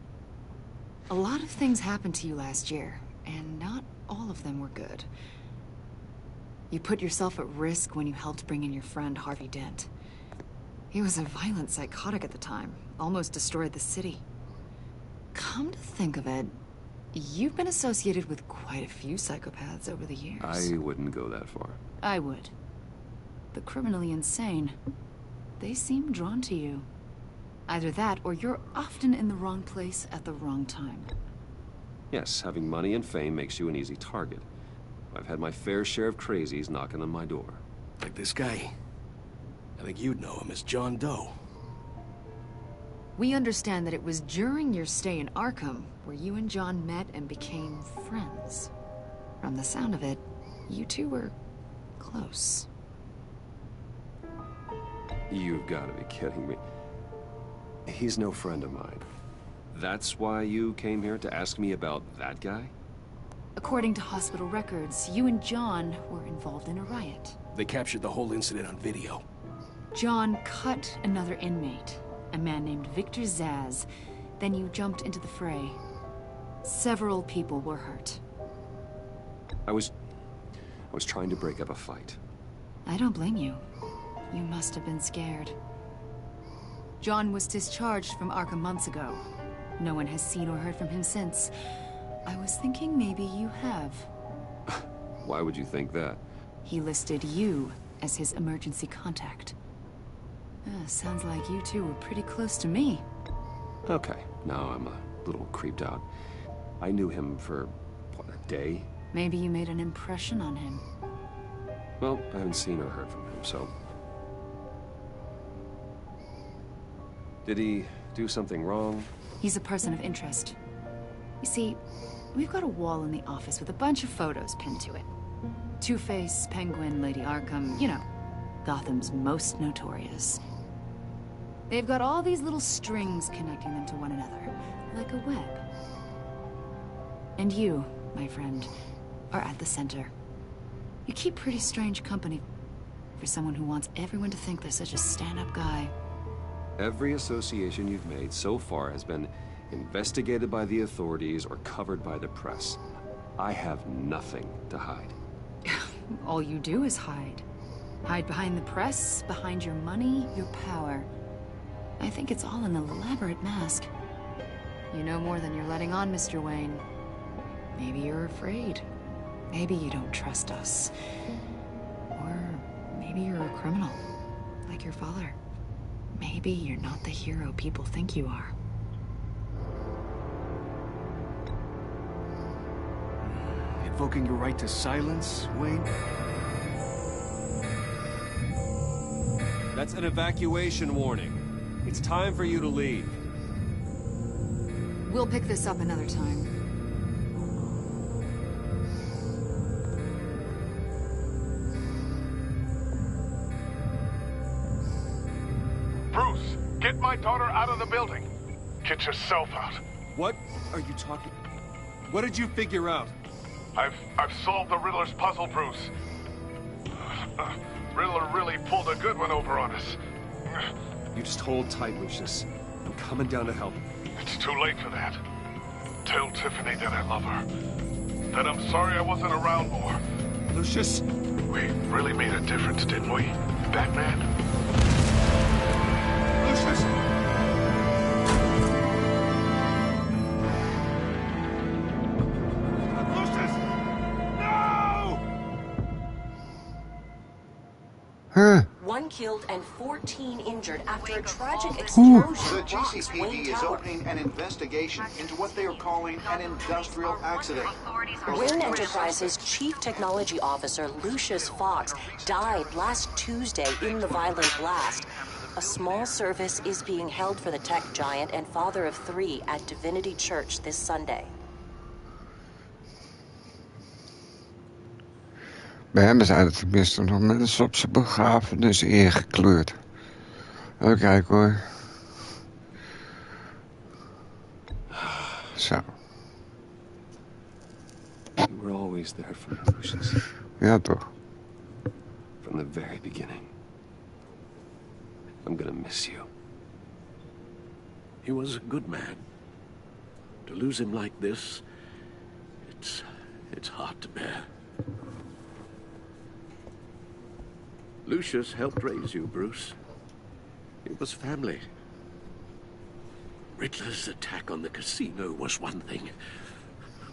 S13: A lot of things happened to you last year, and not all of them were good. You put yourself at risk when you helped bring in your friend Harvey Dent. He was a violent psychotic at the time, almost destroyed the city. Come to think of it, you've been associated with quite a few psychopaths over the years.
S2: I wouldn't go that far.
S13: I would. The criminally insane, they seem drawn to you. Either that, or you're often in the wrong place at the wrong time.
S2: Yes, having money and fame makes you an easy target. I've had my fair share of crazies knocking on my door.
S18: Like this guy. I think you'd know him as John Doe.
S13: We understand that it was during your stay in Arkham where you and John met and became friends. From the sound of it, you two were close.
S2: You've got to be kidding me. He's no friend of mine. That's why you came here to ask me about that guy?
S13: According to hospital records, you and John were involved in a riot.
S18: They captured the whole incident on video.
S13: John cut another inmate, a man named Victor Zaz. Then you jumped into the fray. Several people were hurt.
S2: I was trying to break up a fight.
S13: I don't blame you. You must have been scared. John was discharged from Arkham months ago. No one has seen or heard from him since. I was thinking maybe you have.
S2: Why would you think that?
S13: He listed you as his emergency contact. Sounds like you two were pretty close to me.
S2: Okay, now I'm a little creeped out. I knew him for, what, a day?
S13: Maybe you made an impression on him.
S2: Well, I haven't seen or heard from him, so... Did he do something wrong?
S13: He's a person of interest. You see, we've got a wall in the office with a bunch of photos pinned to it. Two-Face, Penguin, Lady Arkham, you know, Gotham's most notorious. They've got all these little strings connecting them to one another, like a web. And you, my friend, are at the center. You keep pretty strange company for someone who wants everyone to think they're such a stand-up guy.
S2: Every association you've made so far has been investigated by the authorities or covered by the press. I have nothing to hide.
S13: All you do is hide. Hide behind the press, behind your money, your power. I think it's all an elaborate mask. You know more than you're letting on, Mr. Wayne. Maybe you're afraid. Maybe you don't trust us. Or maybe you're a criminal, like your father. Maybe you're not the hero people think you are.
S18: Invoking your right to silence, Wayne?
S2: That's an evacuation warning. It's time for you to leave.
S13: We'll pick this up another time.
S16: Bruce, get my daughter out of the building. Get yourself out.
S2: What are you talking? What did you figure out?
S16: I've solved the Riddler's puzzle, Bruce. Riddler really pulled a good one over on us.
S2: You just hold tight, Lucius. I'm coming down to help.
S16: It's too late for that. Tell Tiffany that I love her. That I'm sorry I wasn't around more.
S2: Lucius!
S16: We really made a difference, didn't we, Batman?
S2: Lucius!
S19: One killed and 14 injured after a tragic explosion.
S3: The GCPD is opening an investigation into what they are calling an industrial accident.
S19: Wayne Enterprises' Chief Technology Officer Lucius Fox died last Tuesday in the violent blast. A small service is being held for the tech giant and father of 3 at Divinity Church this Sunday.
S1: Bij hem zijn er tenminste nog mensen op zijn begrafenis ingekleurd. Even kijken hoor. Zo.
S2: You were always there for me, Lucius.
S1: Ja, toch.
S2: From the very beginning. I'm gonna miss you.
S5: He was a good man. To lose him like this, it's hard to bear. Lucius helped raise you, Bruce. It was family. Riddler's attack on the casino was one thing.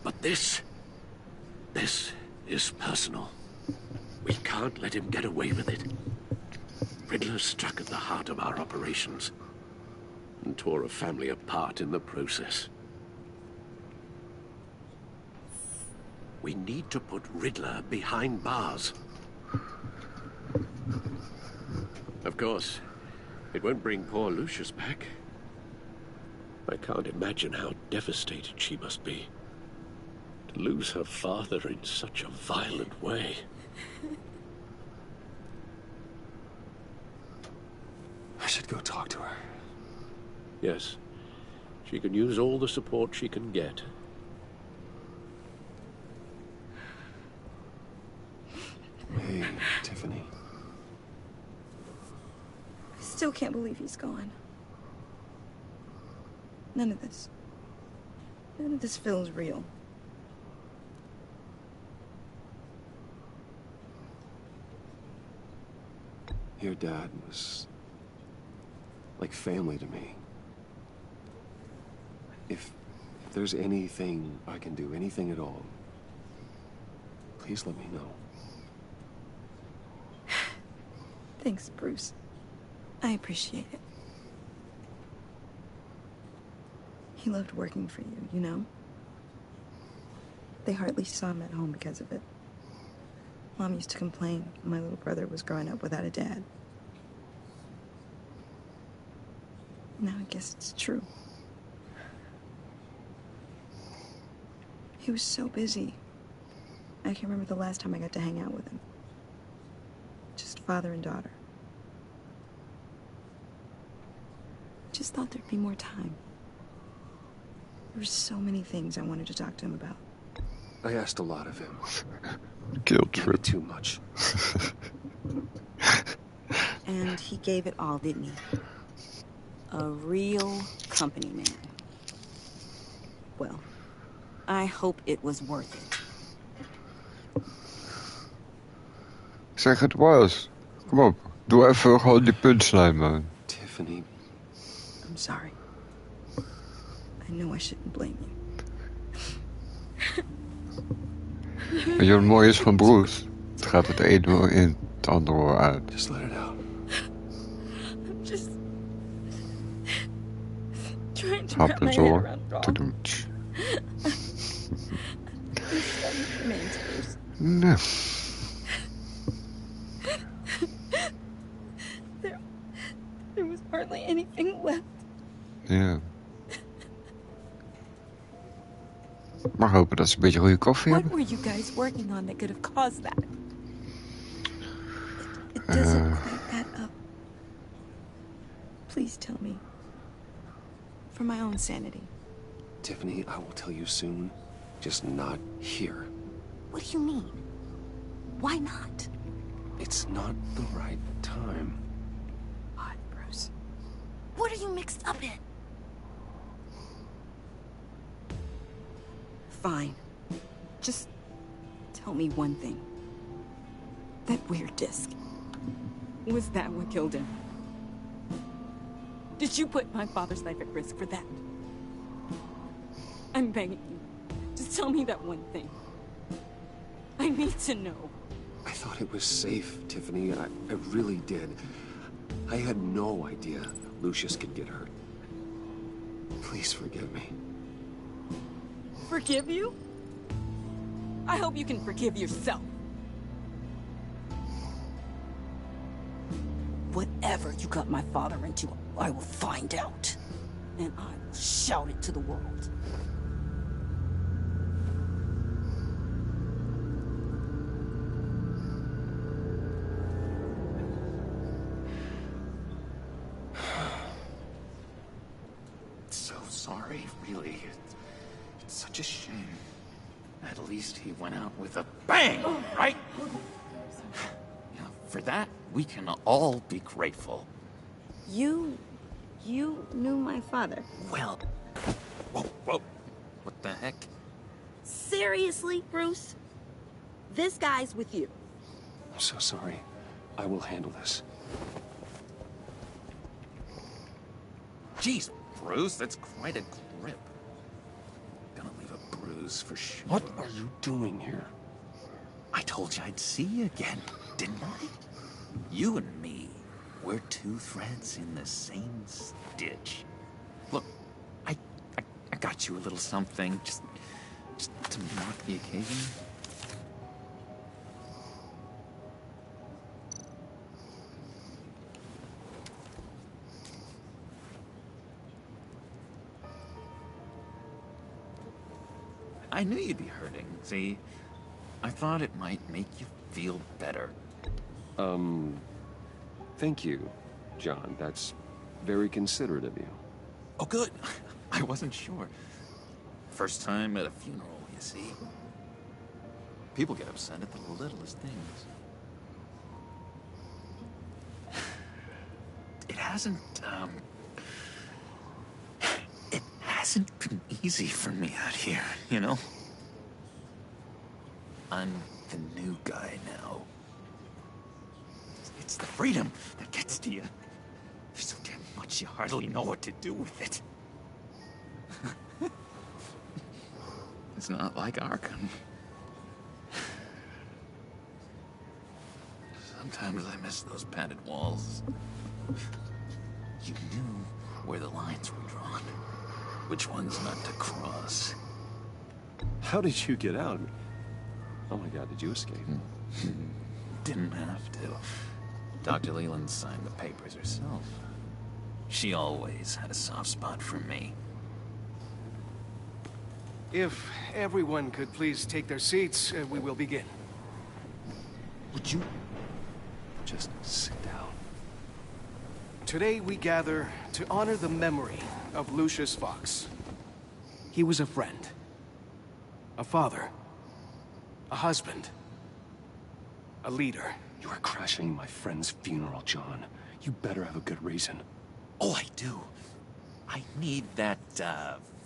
S5: But this is personal. We can't let him get away with it. Riddler struck at the heart of our operations and tore a family apart in the process. We need to put Riddler behind bars. Of course, it won't bring poor Lucius back. I can't imagine how devastated she must be. To lose her father in such a violent way.
S2: I should go talk to her.
S5: Yes, she can use all the support she can get.
S2: Hey, Tiffany.
S6: I still can't believe he's gone. None of this feels real.
S2: Your dad was like family to me. If there's anything I can do, anything at all, please let me know.
S6: Thanks, Bruce. I appreciate it. He loved working for you, you know? They hardly saw him at home because of it. Mom used to complain my little brother was growing up without a dad. Now I guess it's true. He was so busy. I can't remember the last time I got to hang out with him. Just father and daughter. Just thought there'd be more time. There were so many things I wanted to talk to him about.
S2: I asked a lot of him.
S1: Guilt trip.
S2: Too much.
S6: And he gave it all, didn't he? A real company man. Well, I hope it was worth it.
S1: Zeg het was. Kom op. Doe even gewoon die punchline, man.
S2: Tiffany.
S6: I'm sorry. I know I shouldn't blame you.
S1: Weet je wat mooi is van Bruce? Het gaat het ene oor in, het andere oor uit.
S2: Just let it out.
S6: I'm just trying to
S1: Hap
S6: wrap
S1: en
S6: my
S1: zo
S6: head around it all.
S1: te doen. Nee.
S6: There was hardly anything left.
S1: Ja. Maar hopen dat ze een beetje goede koffie
S6: What
S1: hebben.
S6: were you guys working on that could have caused that? It doesn't quite add up. Please tell me. For my own sanity.
S2: Tiffany, I will tell you soon. Just not here.
S6: What do you mean? Why not?
S2: It's not the right time.
S6: Odd, Bruce. What are you mixed up in? Fine. Just tell me one thing. That weird disc. Was that what killed him? Did you put my father's life at risk for that? I'm begging you. Just tell me that one thing. I need to know.
S2: I thought it was safe, Tiffany. I really did. I had no idea Lucius could get hurt. Please forgive me.
S6: Forgive you? I hope you can forgive yourself. Whatever you got my father into, I will find out. And I will shout it to the world.
S9: sorry, really. It's such a shame. At least he went out with a bang, right? Yeah, for that, we can all be grateful.
S6: You knew my father.
S9: Well, whoa. What the heck?
S6: Seriously, Bruce? This guy's with you.
S2: I'm so sorry. I will handle this.
S9: Jeez, Bruce, that's quite a grip. Gonna leave a bruise for sure.
S2: What are you doing here?
S9: I told you I'd see you again, didn't I? You and me, we're two threads in the same stitch. Look, I got you a little something, just to mark the occasion. I knew you'd be hurting, see? I thought it might make you feel better.
S2: Thank you, John. That's very considerate of you.
S9: Oh, good. I wasn't sure. First time at a funeral, you see? People get upset at the littlest things. It hasn't been easy for me out here, you know? I'm the new guy now. It's the freedom that gets to you. There's so damn much you hardly know what to do with it. It's not like Arkham. Sometimes I miss those padded walls. You knew where the lines were drawn. Which ones not to cross.
S2: How did you get out? Oh my God, did you escape?
S9: Didn't have to. Dr. Leland signed the papers herself. She always had a soft spot for me.
S20: If everyone could please take their seats, we will begin.
S2: Would you just sit down?
S20: Today we gather to honor the memory of Lucius Fox. He was a friend, a father, a husband, a leader.
S2: You are crashing my friend's funeral, John. You better have a good reason.
S9: Oh, I do. I need that,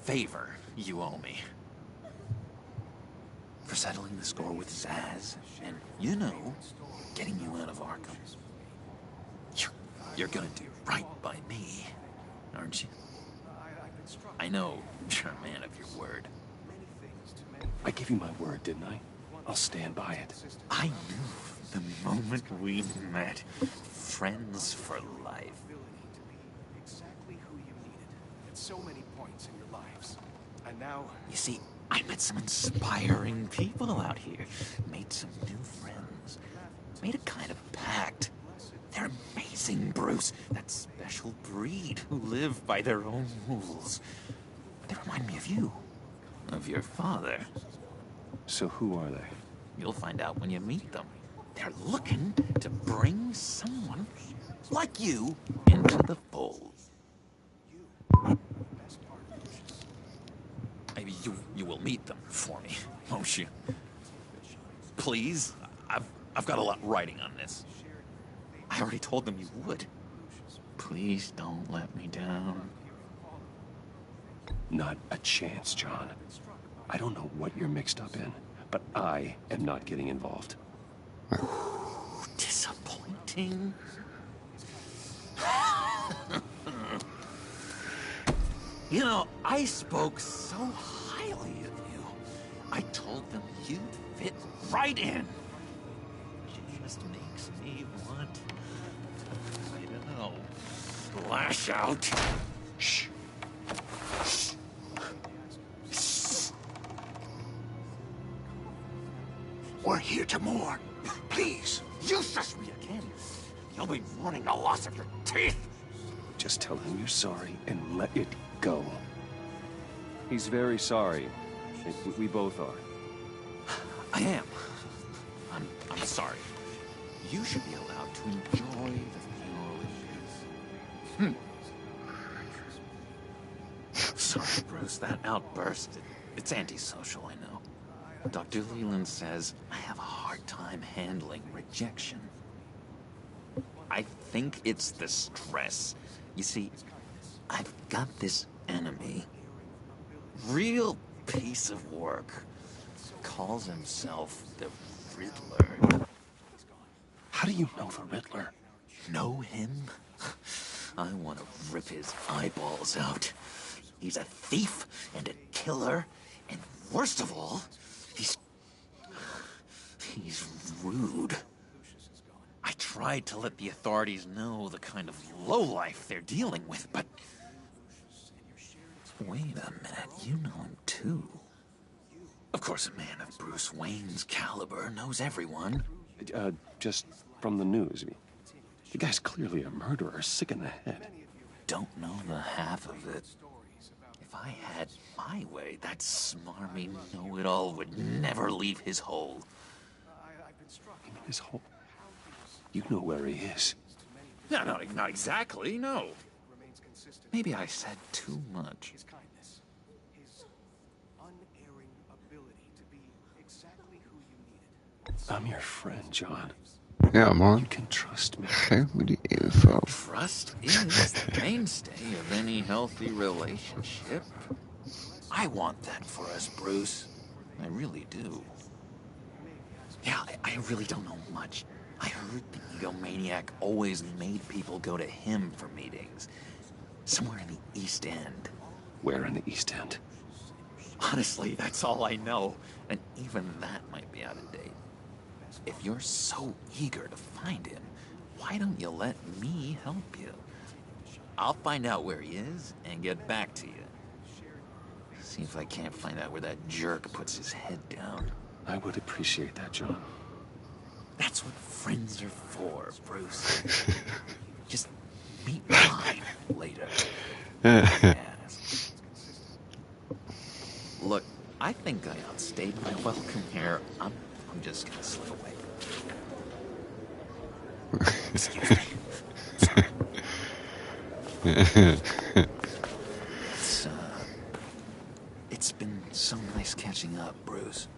S9: favor you owe me. For settling the score with Zaz, and, you know, getting you out of Arkham. You're gonna do right by me, aren't you? I know you're a man of your word.
S2: I gave you my word, didn't I? I'll stand by it.
S9: I knew the moment we met. Friends for life.
S20: Exactly who you needed at so many points in your lives. And now...
S9: You see, I met some inspiring people out here. Made some new friends. Made a kind of pact. They're amazing, Bruce. That special breed who live by their own rules. They remind me of you. Of your father.
S2: So who are they?
S9: You'll find out when you meet them. They're looking to bring someone like you into the fold. Maybe you will meet them for me, won't you? Please? I've got a lot riding on this. I already told them you would. Please don't let me down.
S2: Not a chance, John. I don't know what you're mixed up in, but I am not getting involved.
S9: Disappointing. You know, I spoke so highly of you. I told them you'd fit right in. It just makes me want, I don't know, lash out. Shh.
S7: We're here to mourn. Please,
S9: Useless me again. You'll be mourning the loss of your teeth.
S2: Just tell him you're sorry and let it go. He's very sorry. We both are.
S9: I am. I'm sorry. You should be allowed to enjoy the funeral in peace. sorry, Bruce. That outburst, it's antisocial, I know. Dr. Leland says I have a hard time handling rejection. I think it's the stress. You see, I've got this enemy. Real piece of work. Calls himself the Riddler.
S2: How do you know the Riddler?
S9: Know him? I want to rip his eyeballs out. He's a thief and a killer, and worst of all, he's rude. I tried to let the authorities know the kind of lowlife they're dealing with, but... Wait a minute, you know him too. Of course, a man of Bruce Wayne's caliber knows everyone.
S2: Just from the news. The guy's clearly a murderer, sick in the head.
S9: Don't know the half of it. If I had my way, that smarmy know-it-all would never leave his hole.
S2: You mean his hole? You know where he is.
S9: No, not exactly, no. Maybe I said too much.
S2: I'm your friend, John.
S1: Ja, man.
S2: You can trust me.
S1: Geef me die info.
S9: Trust is the mainstay of any healthy relationship. I want that for us, Bruce. I really do. Yeah, I really don't know much. I heard the egomaniac always made people go to him for meetings. Somewhere in the East End.
S2: Where in the East End?
S9: Honestly, that's all I know. And even that might be out of date. If you're so eager to find him, why don't you let me help you? I'll find out where he is and get back to you. See if I can't find out where that jerk puts his head down.
S2: I would appreciate that, John.
S9: That's what friends are for, Bruce. Just meet mine later. Yes. Look, I think I outstayed my welcome here. I'm just gonna slip away. Excuse me. It's been so nice catching up, Bruce.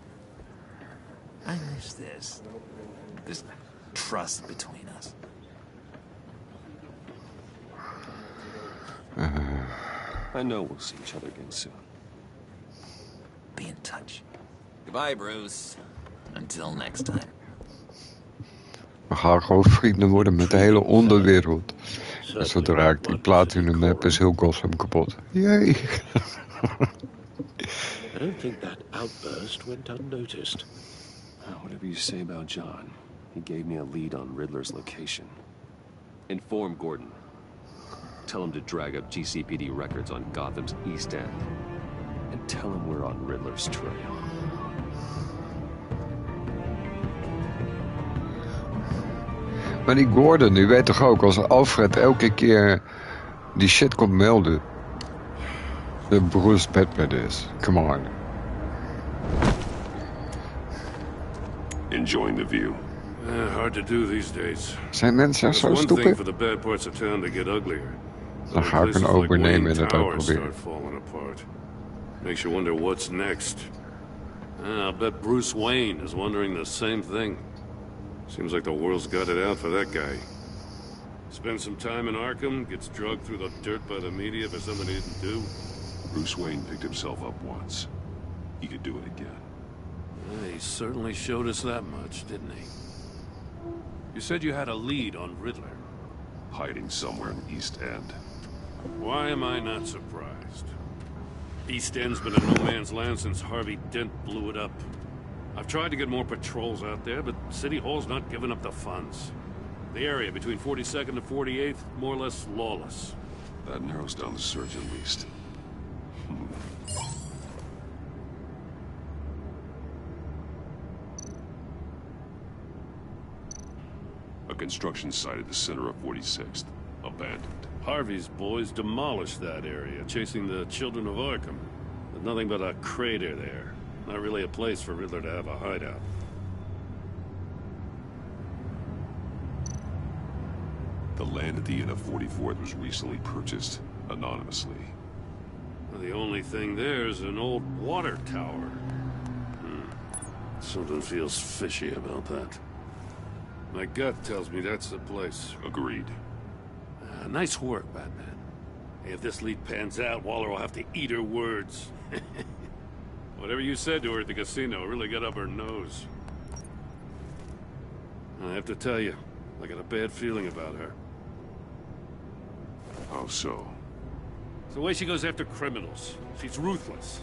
S9: I miss this trust between us.
S2: I know we'll see each other again soon.
S9: Be in touch. Goodbye, Bruce. Until next time.
S1: We gaan gewoon vrienden worden met de hele onderwereld. En zodra ik die platinum heb, is heel Gotham kapot. Yay!
S2: I don't think that outburst went unnoticed. Whatever you say about John, he gave me a lead on Riddler's location. Inform Gordon. Tell him to drag up GCPD records on Gotham's East End. And tell him we're on Riddler's trail.
S1: Maar die Gordon, die weet toch ook, als Alfred elke keer die shit komt melden, de Bruce Batman is. Come on.
S11: Enjoying the view.
S8: Hard to do these days.
S1: Zijn mensen zo
S8: one thing
S1: stupid?
S8: for the bad parts of town to get uglier.
S1: Dan ga ik een overnemen en het uitproberen.
S8: Makes you wonder what's next. I'll bet Bruce Wayne is wondering the same thing. Seems like the world's got it out for that guy. Spends some time in Arkham, gets drugged through the dirt by the media for something he didn't do.
S11: Bruce Wayne picked himself up once. He could do it again.
S8: He certainly showed us that much, didn't he? You said you had a lead on Riddler.
S11: Hiding somewhere in the East End.
S8: Why am I not surprised? East End's been a no man's land since Harvey Dent blew it up. I've tried to get more patrols out there, but City Hall's not giving up the funds. The area between 42nd and 48th, more or less lawless.
S11: That narrows down the search at least. A construction site at the center of 46th. Abandoned.
S8: Harvey's boys demolished that area, chasing the children of Arkham. There's nothing but a crater there. Not really a place for Riddler to have a hideout.
S11: The land at the end of 44th was recently purchased anonymously.
S8: The only thing there is an old water tower. Something feels fishy about that. My gut tells me that's the place.
S11: Agreed.
S8: Nice work, Batman. Hey, if this lead pans out, Waller will have to eat her words. Whatever you said to her at the casino really got up her nose. I have to tell you, I got a bad feeling about her.
S11: How so?
S8: It's the way she goes after criminals. She's ruthless.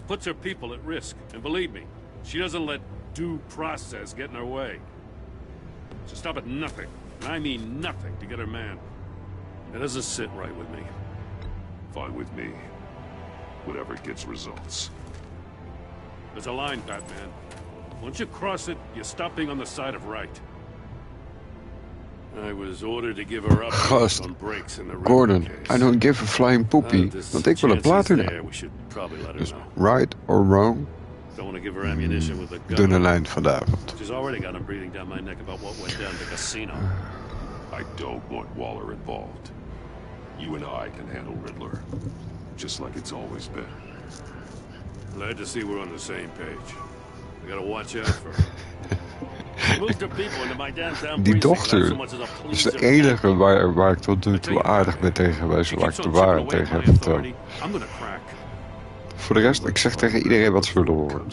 S8: Puts her people at risk. And believe me, she doesn't let due process get in her way. She'll stop at nothing, and I mean nothing, to get her man. It doesn't sit right with me.
S11: Fine with me. Whatever gets results.
S8: There's a line, Batman. Once you cross it, you stop being on the side of right. I was ordered to give her up on breaks in the
S1: Gordon,
S8: case.
S1: I don't give a flying poopie. Want ik wil een platina. Dus right or wrong?
S8: Don't want to give her ammunition with a gun.
S1: Dunne lijn vanavond.
S8: She's already got him breathing down my neck about what went down at the casino.
S11: I don't want Waller involved. You and I can handle Riddler. Just like it's always been.
S8: Glad to see we're on the same page. We gotta watch out for her.
S1: Die dochter is de enige waar ik tot nu toe aardig ben tegen geweest, waar ik de waarheid tegen heb verteld. Voor de rest, ik zeg tegen iedereen wat ze willen horen.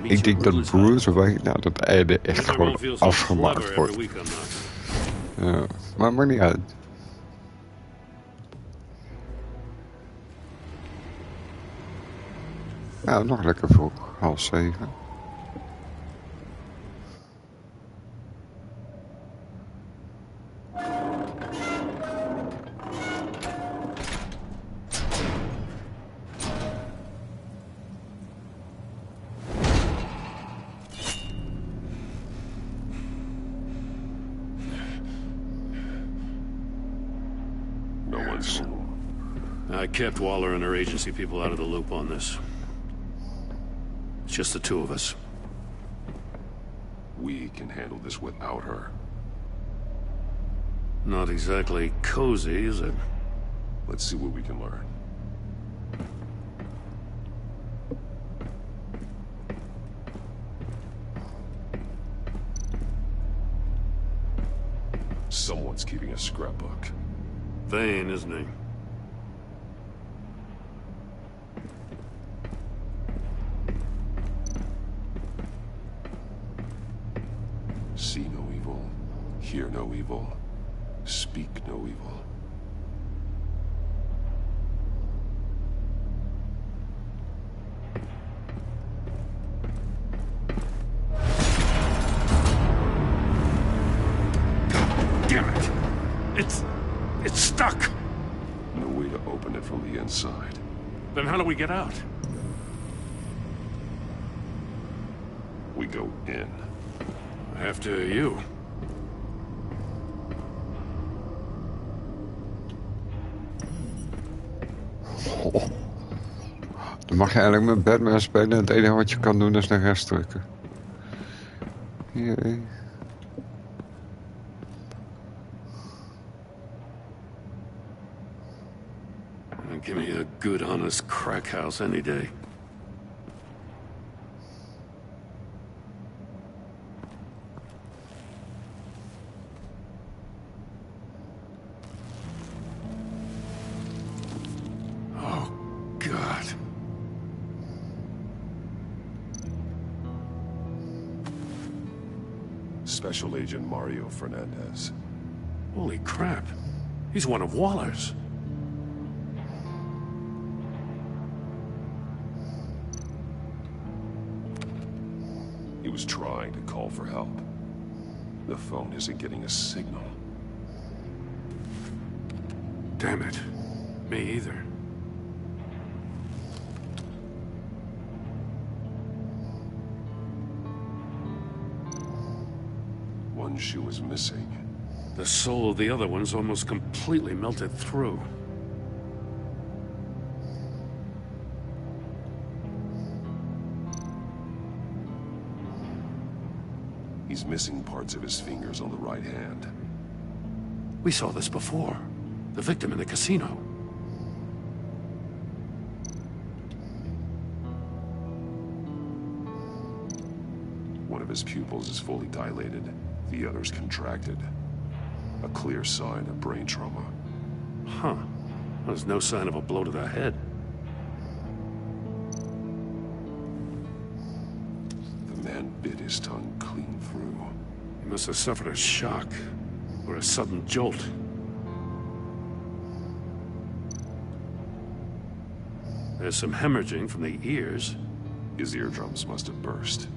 S1: Ik denk dat Bruce Wayne, nou, dat einde echt gewoon afgemaakt wordt. Ja, maar maakt niet uit. Nou, nog lekker vroeg, 6:30.
S8: I kept Waller and her agency people out of the loop on this. It's just the two of us.
S11: We can handle this without her.
S8: Not exactly cozy, is it?
S11: Let's see what we can learn. Someone's keeping a scrapbook.
S8: Vane, isn't he?
S11: See no evil, hear no evil, speak no evil.
S8: God damn it! It's stuck!
S11: No way to open it from the inside.
S8: Then how do we get out?
S11: We go in.
S8: After you.
S1: Oh. Dan mag je eigenlijk met Batman spelen. Het enige wat je kan doen is naar rechts drukken. Hier.
S8: Give me a good, honest crack house any day. Oh, God.
S11: Special Agent Mario Fernandez.
S8: Holy crap. He's one of Waller's.
S11: He was trying to call for help. The phone isn't getting a signal.
S8: Damn it. Me either.
S11: One shoe is missing.
S8: The soul of the other one's almost completely melted through.
S11: He's missing parts of his fingers on the right hand.
S8: We saw this before. The victim in the casino.
S11: One of his pupils is fully dilated. The other's contracted. A clear sign of brain trauma.
S8: Huh. There's no sign of a blow to the head.
S11: The man bit his tongue clean through.
S8: He must have suffered a shock, or a sudden jolt. There's some hemorrhaging from the ears.
S11: His eardrums must have burst.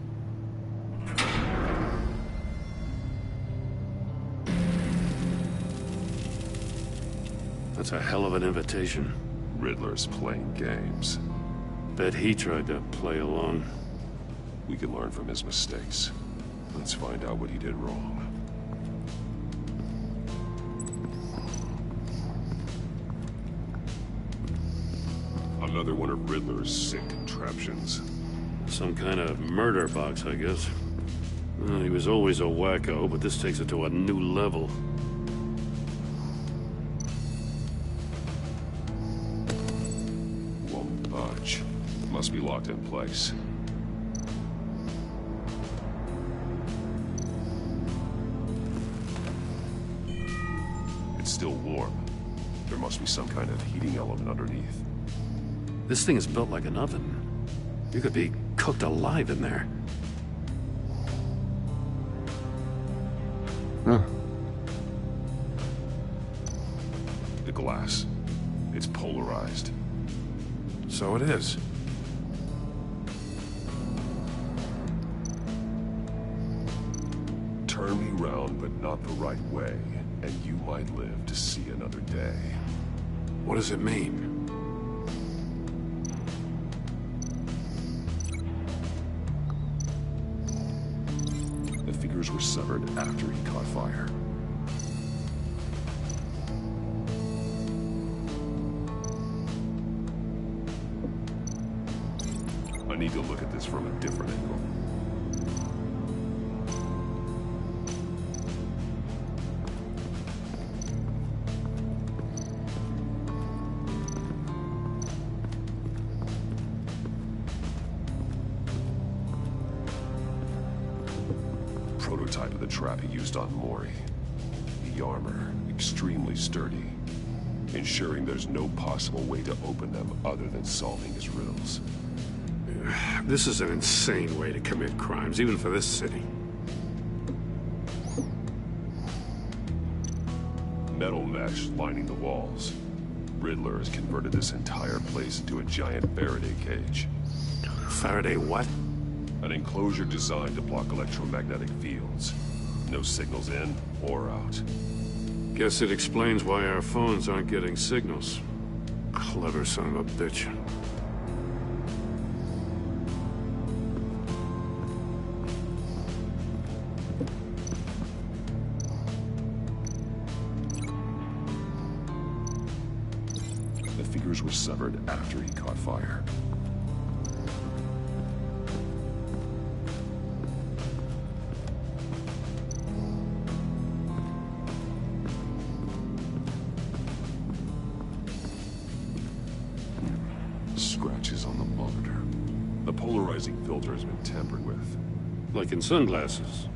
S8: That's a hell of an invitation.
S11: Riddler's playing games.
S8: Bet he tried to play along.
S11: We can learn from his mistakes. Let's find out what he did wrong. Another one of Riddler's sick contraptions.
S8: Some kind of murder box, I guess. Well, he was always a wacko, but this takes it to a new level.
S11: Won't budge. Must be locked in place. It's still warm. There must be some kind of heating element underneath.
S8: This thing is built like an oven. You could be cooked alive in there.
S1: Huh.
S11: The glass. It's polarized.
S8: So it is.
S11: Turn me round, but not the right way, and you might live to see another day.
S8: What does it mean?
S11: The fingers were severed after he caught fire. I need to look at this from a different angle. Prototype of the trap he used on Mori. The armor, extremely sturdy, ensuring there's no possible way to open them other than solving his riddles.
S8: This is an insane way to commit crimes, even for this city.
S11: Metal mesh lining the walls. Riddler has converted this entire place into a giant Faraday cage.
S8: Faraday what?
S11: An enclosure designed to block electromagnetic fields. No signals in or out.
S8: Guess it explains why our phones aren't getting signals. Clever son of a bitch.
S11: The fingers were severed after he caught fire. Scratches on the monitor. The polarizing filter has been tampered with.
S8: Like in sunglasses.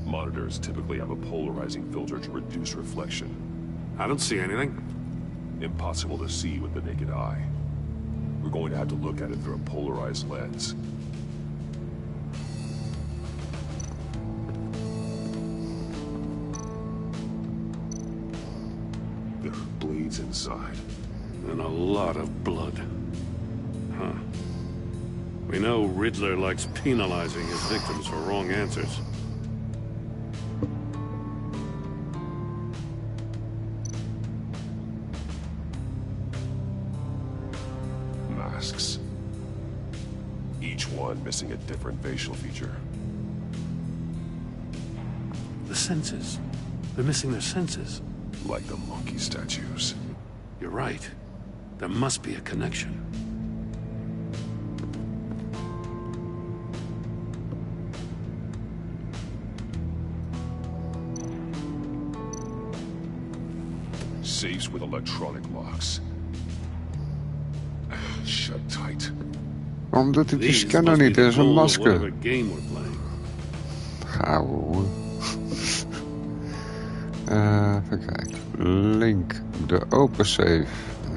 S11: Monitors typically have a polarizing filter to reduce reflection.
S8: I don't see anything.
S11: Impossible to see with the naked eye. We're going to have to look at it through a polarized lens. There are blades inside.
S8: And a lot of blood. Huh. We know Riddler likes penalizing his victims for wrong answers.
S11: Masks. Each one missing a different facial feature.
S8: The senses. They're missing their senses.
S11: Like the monkey statues.
S8: You're right. There must be a connection.
S11: Safes with electronic locks. Shut tight.
S1: Waarom doet hij die scanner niet in zijn masker? Gauw. Even kijken. Link de open safe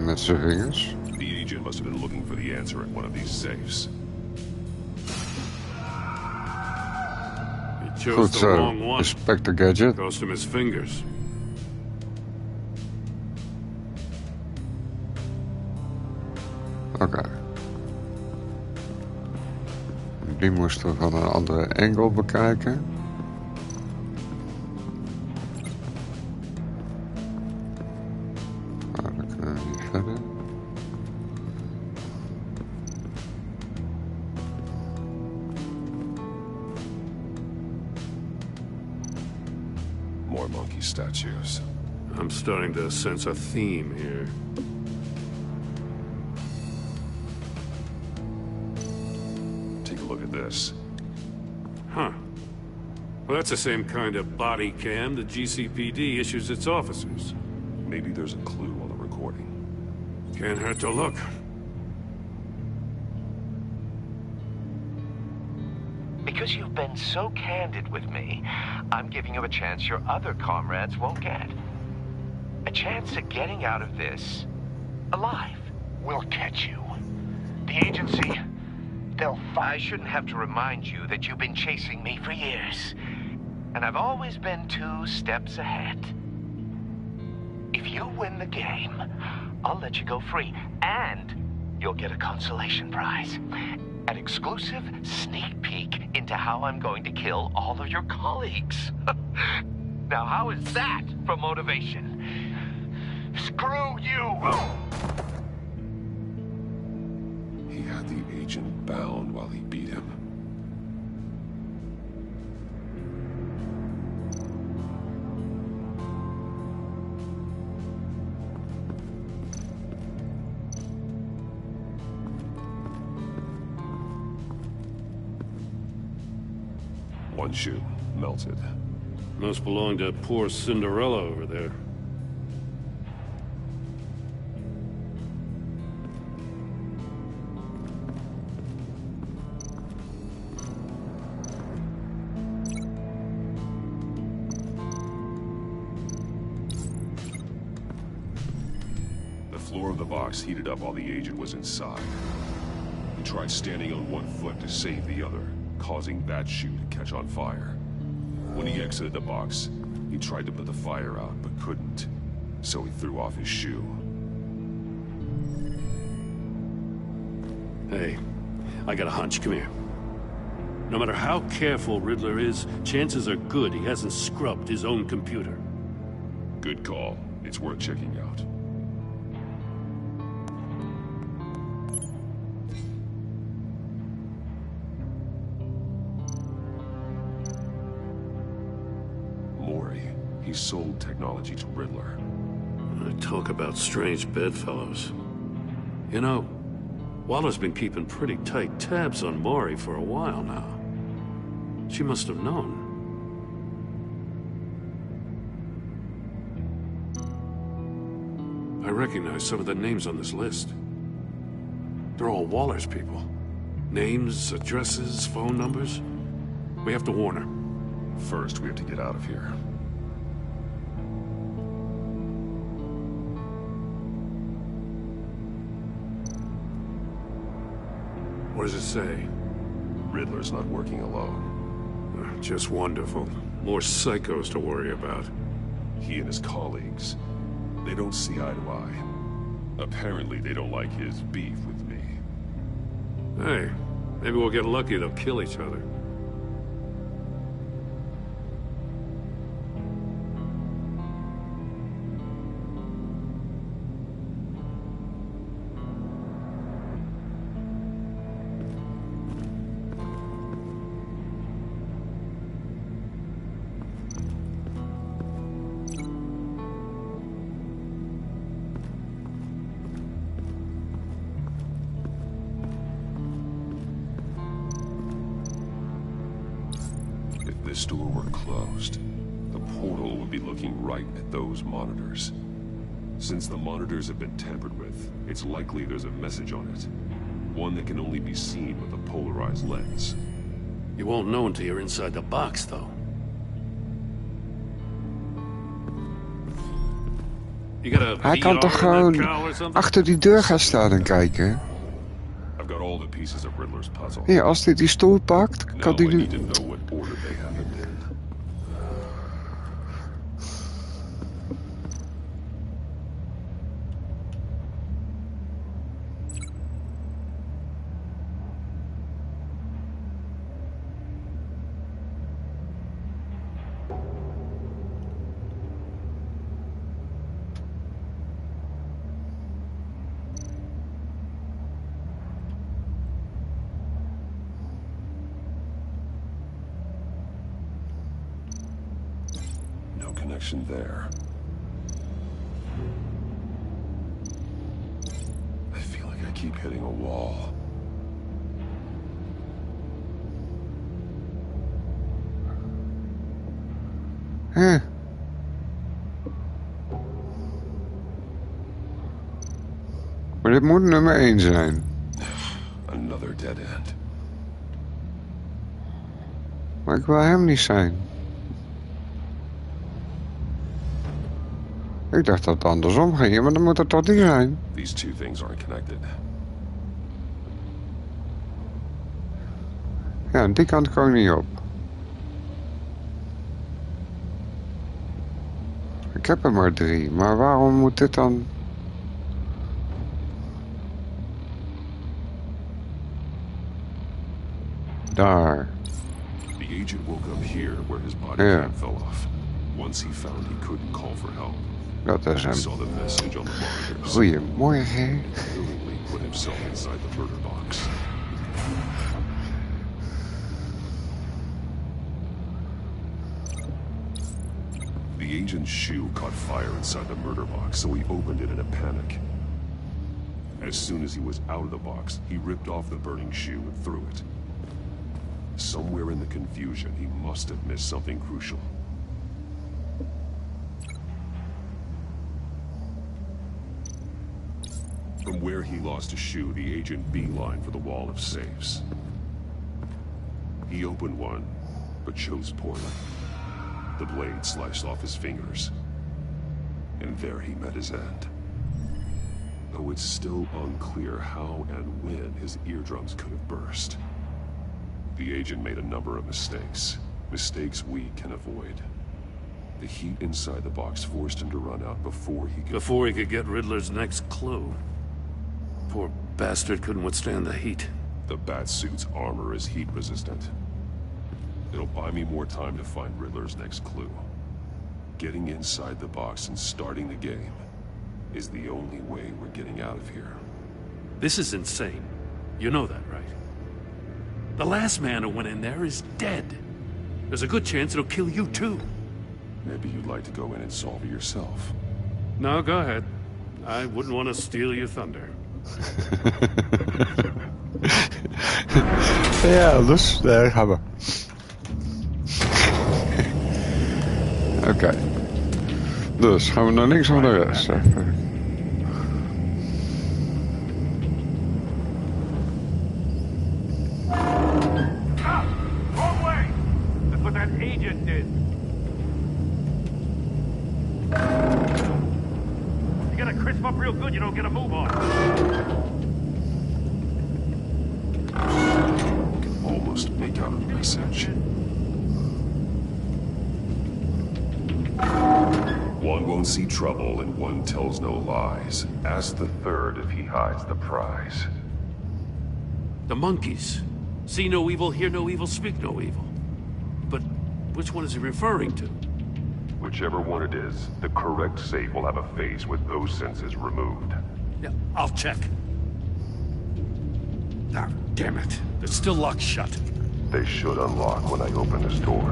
S1: met zijn vingers.
S11: The agent must have been looking for the answer at one of these safes.
S1: Goed zo. Inspector Gadget.
S8: Cost him his fingers.
S1: Oké. Die moesten we van een andere angle bekijken. Maar dan kunnen we niet verder.
S11: More monkey statues.
S8: I'm starting to sense a theme here.
S11: Look at this.
S8: Huh. Well, that's the same kind of body cam the GCPD issues its officers.
S11: Maybe there's a clue on the recording.
S8: Can't hurt to look.
S10: Because you've been so candid with me, I'm giving you a chance your other comrades won't get. A chance at getting out of this alive.
S3: We'll catch you. The agency...
S10: I shouldn't have to remind you that you've been chasing me for years. And I've always been 2 steps ahead. If you win the game, I'll let you go free. And you'll get a consolation prize. An exclusive sneak peek into how I'm going to kill all of your colleagues. Now, how is that for motivation? Screw you!
S11: He had the agent bound while he beat him. One shoe, melted.
S8: Must belong to poor Cinderella over there.
S11: The floor of the box heated up while the agent was inside. He tried standing on one foot to save the other, causing that shoe to catch on fire. When he exited the box, he tried to put the fire out, but couldn't. So he threw off his shoe.
S8: Hey, I got a hunch. Come here. No matter how careful Riddler is, chances are good he hasn't scrubbed his own computer.
S11: Good call. It's worth checking out. He sold technology to Riddler.
S8: Talk about strange bedfellows. You know, Waller's been keeping pretty tight tabs on Maury for a while now. She must have known. I recognize some of the names on this list. They're all Waller's people. Names, addresses, phone numbers. We have to warn her.
S11: First, we have to get out of here.
S8: What does it say?
S11: Riddler's not working alone.
S8: Just wonderful. More psychos to worry about.
S11: He and his colleagues, they don't see eye to eye. Apparently, they don't like his beef with me.
S8: Hey, maybe we'll get lucky they'll kill each other.
S11: If this door were closed, the portal would be looking right at those monitors. Since the monitors have been tampered with, it's likely there's a message on it. One that can only be seen with a polarized lens.
S8: You won't know until you're inside the box, though.
S1: Hij kan toch gewoon achter die deur gaan staan en kijken?
S11: I've got all the pieces of Riddler's puzzle.
S1: Ja, als hij die stoel pakt, kan hij nu...
S11: Connection there. I feel like I keep hitting a wall.
S1: Huh. Maar dit moet nummer 1 zijn.
S11: Another dead end.
S1: Maar ik wil hem niet zijn. Ik dacht dat het andersom ging, maar dan moet het toch niet zijn.
S11: These two things aren't connected.
S1: Ja, die kant kan ik niet op. Ik heb er maar 3, maar waarom moet dit dan... Daar.
S11: The agent woke up here where his body cam fell off. Once he found he couldn't call for help.
S1: Dat is hem. Goedemorgen.
S11: Put himself inside the murder box. The agent's shoe caught fire inside the murder box, so he opened it in a panic. As soon as he was out of the box, he ripped off the burning shoe and threw it. Somewhere in the confusion, he must have missed something crucial. From where he lost a shoe, the agent beelined for the wall of safes. He opened one, but chose poorly. The blade sliced off his fingers. And there he met his end. Though it's still unclear how and when his eardrums could have burst. The agent made a number of mistakes. Mistakes we can avoid. The heat inside the box forced him to run out before he could get Riddler's next clue. Poor bastard couldn't withstand the heat. The Batsuit's armor is heat resistant. It'll buy me more time to find Riddler's next clue. Getting inside the box and starting the game is the only way we're getting out of here.
S8: This is insane. You know that, right? The last man who went in there is dead. There's a good chance it'll kill you too.
S11: Maybe you'd like to go in and solve it yourself.
S8: No, go ahead. I wouldn't want to steal your thunder.
S1: Ja, dus daar gaan we. Oké. Dus gaan we naar links of naar rechts?
S4: Wrong way! That's what that agent did. You gotta crisp up real good, you don't get a move on.
S11: Can almost make out a message. One won't see trouble and one tells no lies. Ask the third if he hides the prize.
S8: The monkeys. See no evil, hear no evil, speak no evil. But which one is he referring to?
S11: Whichever one it is, the correct safe will have a face with those senses removed.
S8: Yeah, I'll check. Ah, damn it. They're still locked shut.
S11: They should unlock when I open this door.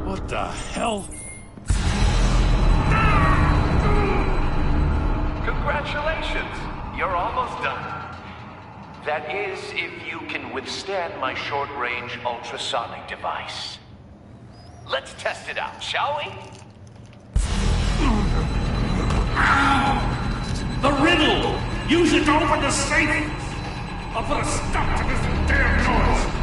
S8: What the hell?
S10: Congratulations! You're almost done. That is, if you can withstand my short-range ultrasonic device. Let's test it out, shall we?
S8: The riddle! Use it to open the safe! I'll put a stop to this damn noise!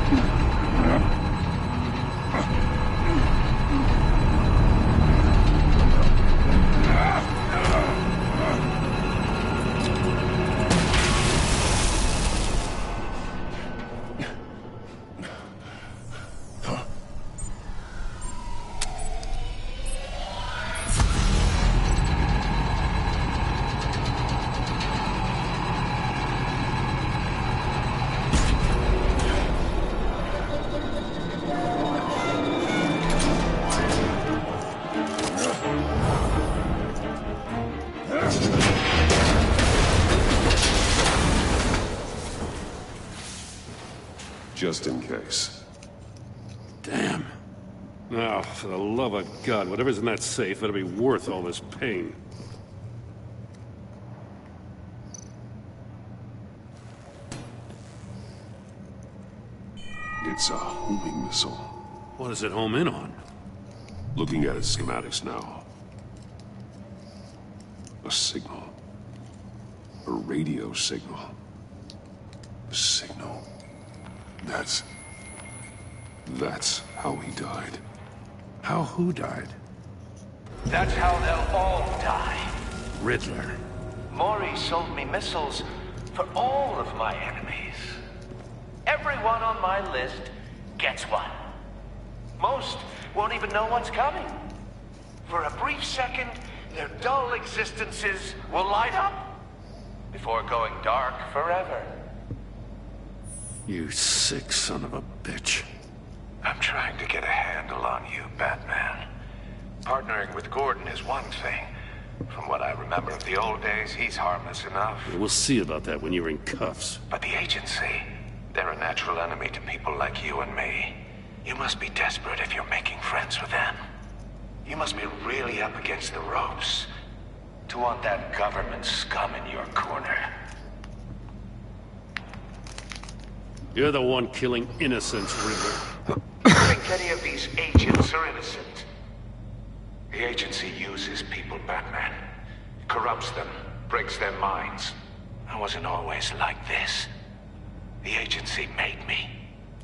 S11: Just in case.
S8: Damn. Now, for the love of God, whatever's in that safe better be worth all this pain.
S11: It's a homing missile.
S8: What does it home in on?
S11: Looking at its schematics now. A signal. A radio signal. A signal. That's how he died.
S8: How who died?
S10: That's how they'll all die.
S8: Riddler.
S10: Maury sold me missiles for all of my enemies. Everyone on my list gets one. Most won't even know what's coming. For a brief second, their dull existences will light up before going dark forever.
S8: You sick son of a bitch.
S15: I'm trying to get a handle on you, Batman. Partnering with Gordon is one thing. From what I remember of the old days, he's harmless enough.
S8: We'll see about that when you're in cuffs.
S15: But the agency, they're a natural enemy to people like you and me. You must be desperate if you're making friends with them. You must be really up against the ropes to want that government scum in your corner.
S8: You're the one killing innocents, Riddler.
S15: I think any of these agents are innocent. The agency uses people, Batman. Corrupts them, breaks their minds. I wasn't always like this. The agency made me.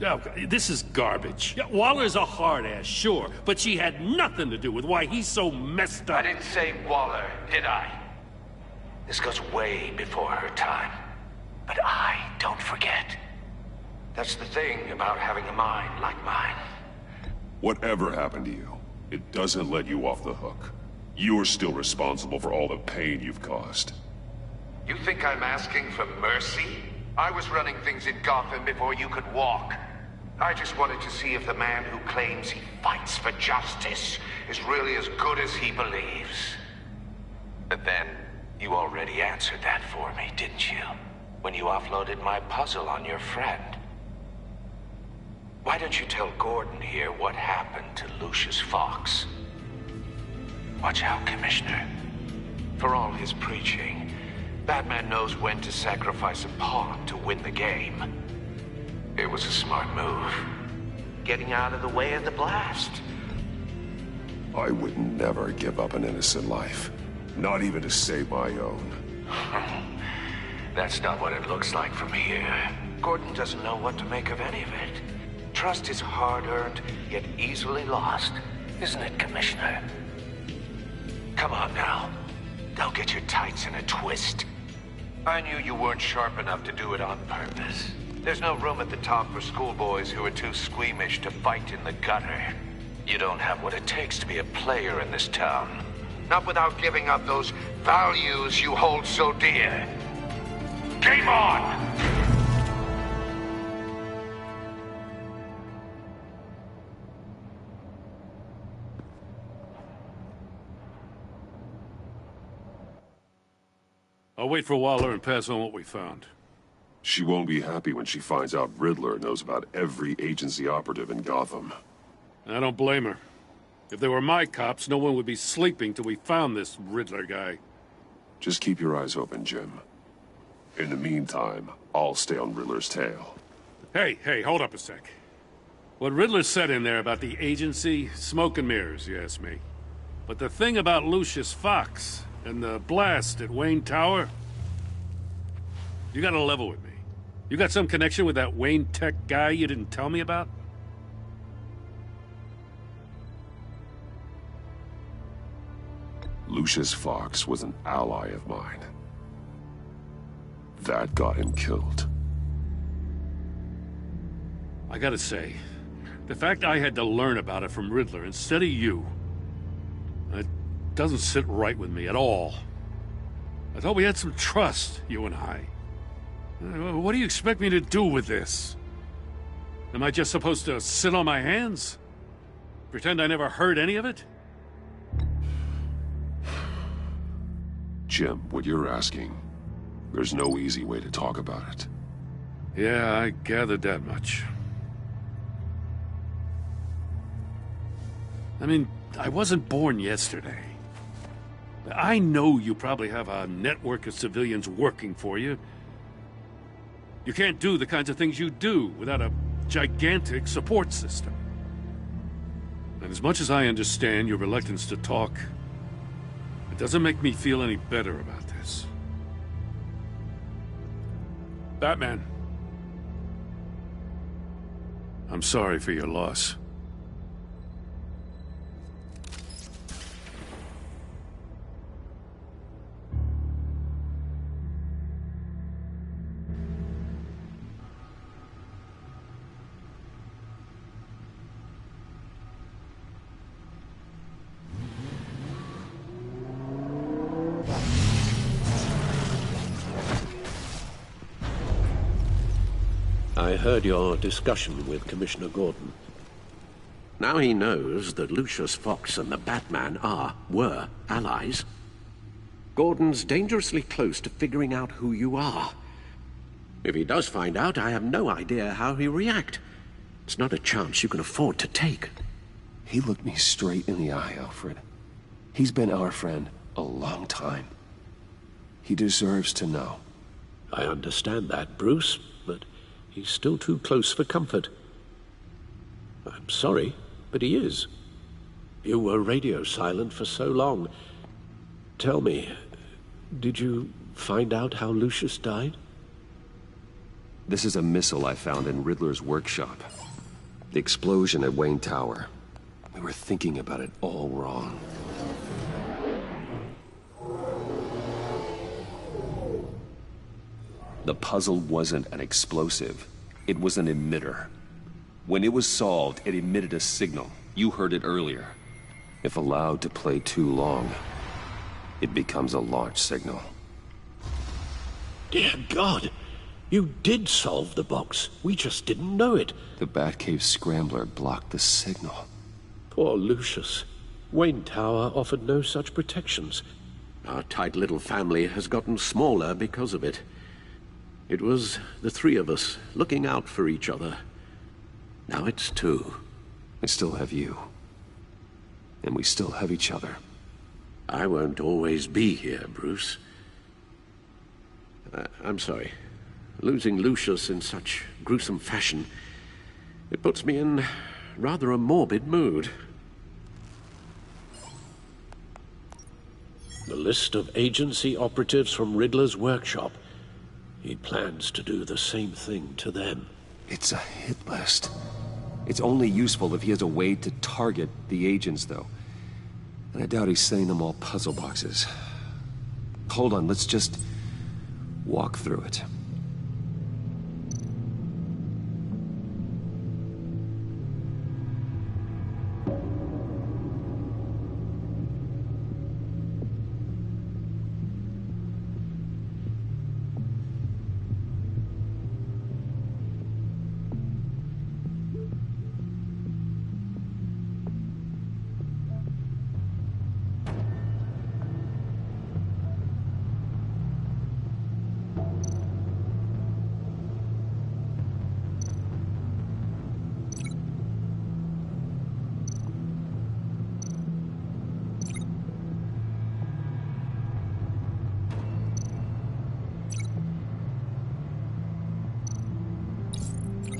S8: Oh, this is garbage. Yeah, Waller's a hard-ass, sure, but she had nothing to do with why he's so messed up.
S15: I didn't say Waller, did I? This goes way before her time. But I don't forget. That's the thing about having a mind like mine.
S11: Whatever happened to you, it doesn't let you off the hook. You're still responsible for all the pain you've caused.
S15: You think I'm asking for mercy? I was running things in Gotham before you could walk. I just wanted to see if the man who claims he fights for justice is really as good as he believes. But then, you already answered that for me, didn't you? When you offloaded my puzzle on your friend. Why don't you tell Gordon here what happened to Lucius Fox? Watch out, Commissioner. For all his preaching, Batman knows when to sacrifice a pawn to win the game. It was a smart move. Getting out of the way of the blast.
S11: I would never give up an innocent life. Not even to save my own.
S15: That's not what it looks like from here. Gordon doesn't know what to make of any of it. Trust is hard-earned, yet easily lost. Isn't it, Commissioner? Come on now. Don't get your tights in a twist. I knew you weren't sharp enough to do it on purpose. There's no room at the top for schoolboys who are too squeamish to fight in the gutter. You don't have what it takes to be a player in this town. Not without giving up those values you hold so dear. Game on!
S8: I'll wait for Waller and pass on what we found.
S11: She won't be happy when she finds out Riddler knows about every agency operative in Gotham.
S8: I don't blame her. If they were my cops, no one would be sleeping till we found this Riddler guy.
S11: Just keep your eyes open, Jim. In the meantime, I'll stay on Riddler's tail.
S8: Hey, hold up a sec. What Riddler said in there about the agency, smoke and mirrors, you ask me. But the thing about Lucius Fox and the blast at Wayne Tower, you gotta level with me. You got some connection with that Wayne Tech guy you didn't tell me about?
S11: Lucius Fox was an ally of mine. That got him killed.
S8: I gotta say, the fact I had to learn about it from Riddler instead of you, it doesn't sit right with me at all. I thought we had some trust, you and I. What do you expect me to do with this? Am I just supposed to sit on my hands? Pretend I never heard any of it?
S11: Jim, what you're asking, there's no easy way to talk about it.
S8: Yeah, I gathered that much. I mean, I wasn't born yesterday. I know you probably have a network of civilians working for you. You can't do the kinds of things you do without a gigantic support system. And as much as I understand your reluctance to talk, it doesn't make me feel any better about this. Batman. I'm sorry for your loss.
S5: I heard your discussion with Commissioner Gordon. Now he knows that Lucius Fox and the Batman were allies. Gordon's dangerously close to figuring out who you are. If he does find out, I have no idea how he'll react. It's not a chance you can afford to take.
S18: He looked me straight in the eye, Alfred. He's been our friend a long time. He deserves to know.
S5: I understand that, Bruce, but he's still too close for comfort. I'm sorry, but he is. You were radio silent for so long. Tell me, did you find out how Lucius died?
S18: This is a missile I found in Riddler's workshop. The explosion at Wayne Tower. We were thinking about it all wrong. The puzzle wasn't an explosive. It was an emitter. When it was solved, it emitted a signal. You heard it earlier. If allowed to play too long, it becomes a launch signal.
S5: Dear God! You did solve the box. We just didn't know it.
S18: The Batcave scrambler blocked the signal.
S5: Poor Lucius. Wayne Tower offered no such protections. Our tight little family has gotten smaller because of it. It was the three of us looking out for each other. Now it's two.
S18: I still have you. And we still have each other.
S5: I won't always be here, Bruce. I'm sorry. Losing Lucius in such gruesome fashion, it puts me in rather a morbid mood. The list of agency operatives from Riddler's workshop. He plans to do the same thing to them.
S18: It's a hit list. It's only useful if he has a way to target the agents, though. And I doubt he's sending them all puzzle boxes. Hold on, let's just walk through it.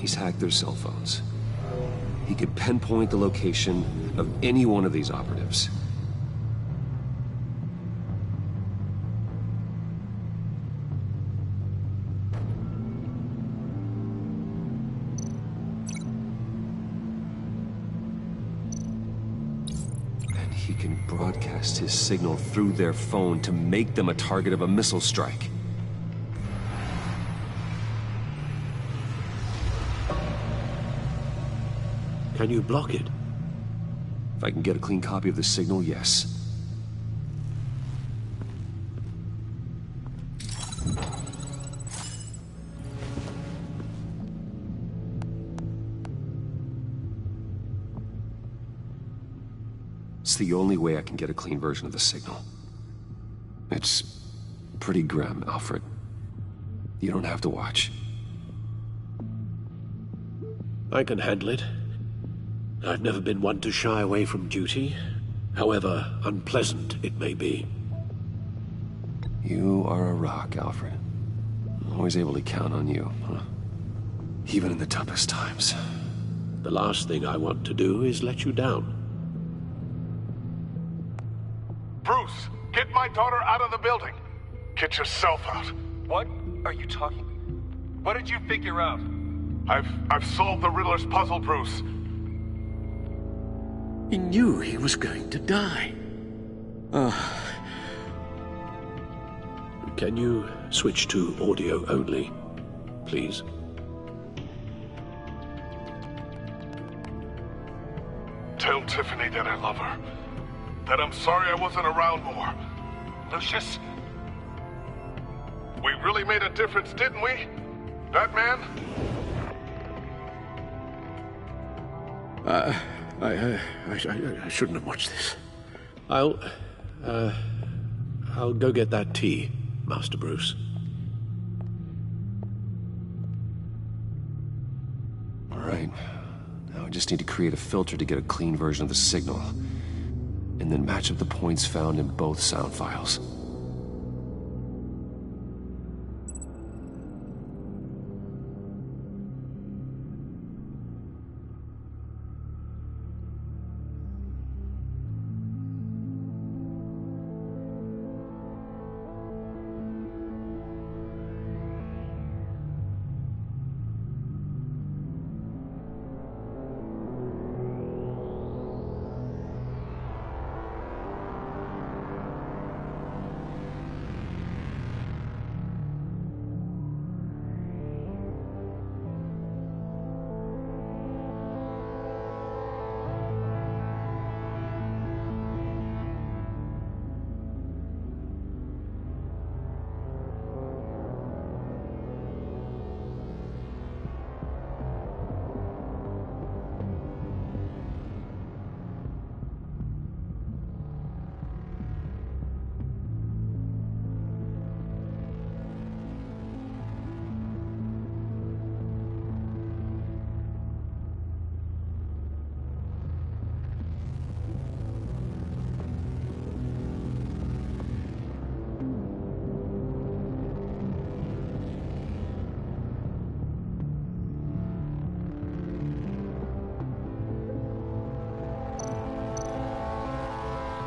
S18: He's hacked their cell phones. He could pinpoint the location of any one of these operatives. And he can broadcast his signal through their phone to make them a target of a missile strike.
S5: Can you block it?
S18: If I can get a clean copy of the signal, yes. It's the only way I can get a clean version of the signal. It's pretty grim, Alfred. You don't have to watch.
S5: I can handle it. I've never been one to shy away from duty, however unpleasant it may be.
S18: You are a rock, Alfred. Always able to count on you, huh? Even in the toughest times.
S5: The last thing I want to do is let you down.
S16: Bruce, get my daughter out of the building. Get yourself out.
S21: What are you talking? What did you figure out?
S16: I've solved the Riddler's puzzle, Bruce.
S5: He knew he was going to die. Can you switch to audio only, please?
S16: Tell Tiffany that I love her. That I'm sorry I wasn't around more. Lucius, we really made a difference, didn't we? Batman?
S5: I shouldn't have watched this. I'll go get that tea, Master Bruce.
S18: All right. Now I just need to create a filter to get a clean version of the signal, and then match up the points found in both sound files.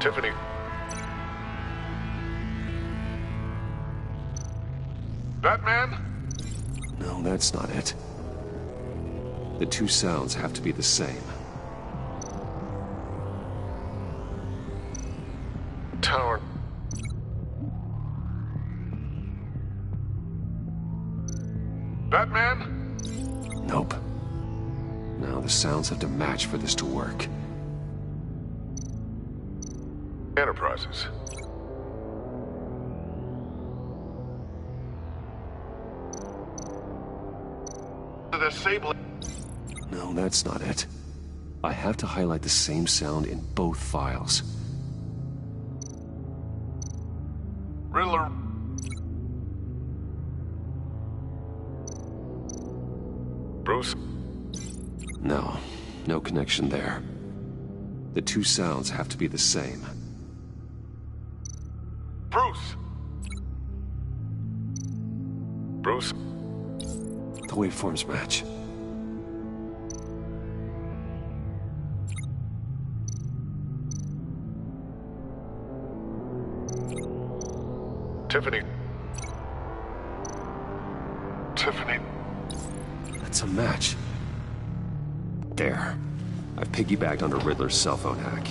S16: Tiffany. Batman?
S18: No, that's not it. The two sounds have to be the same.
S16: Tower. Batman?
S18: Nope. Now the sounds have to match for this to work.
S16: Enterprises. The Sable.
S18: No, that's not it. I have to highlight the same sound in both files.
S16: Riddler. Bruce?
S18: No, no connection there. The two sounds have to be the same.
S16: Bruce! Bruce?
S18: The waveforms match.
S16: Tiffany. Tiffany.
S18: That's a match. There. I've piggybacked onto Riddler's cell phone hack.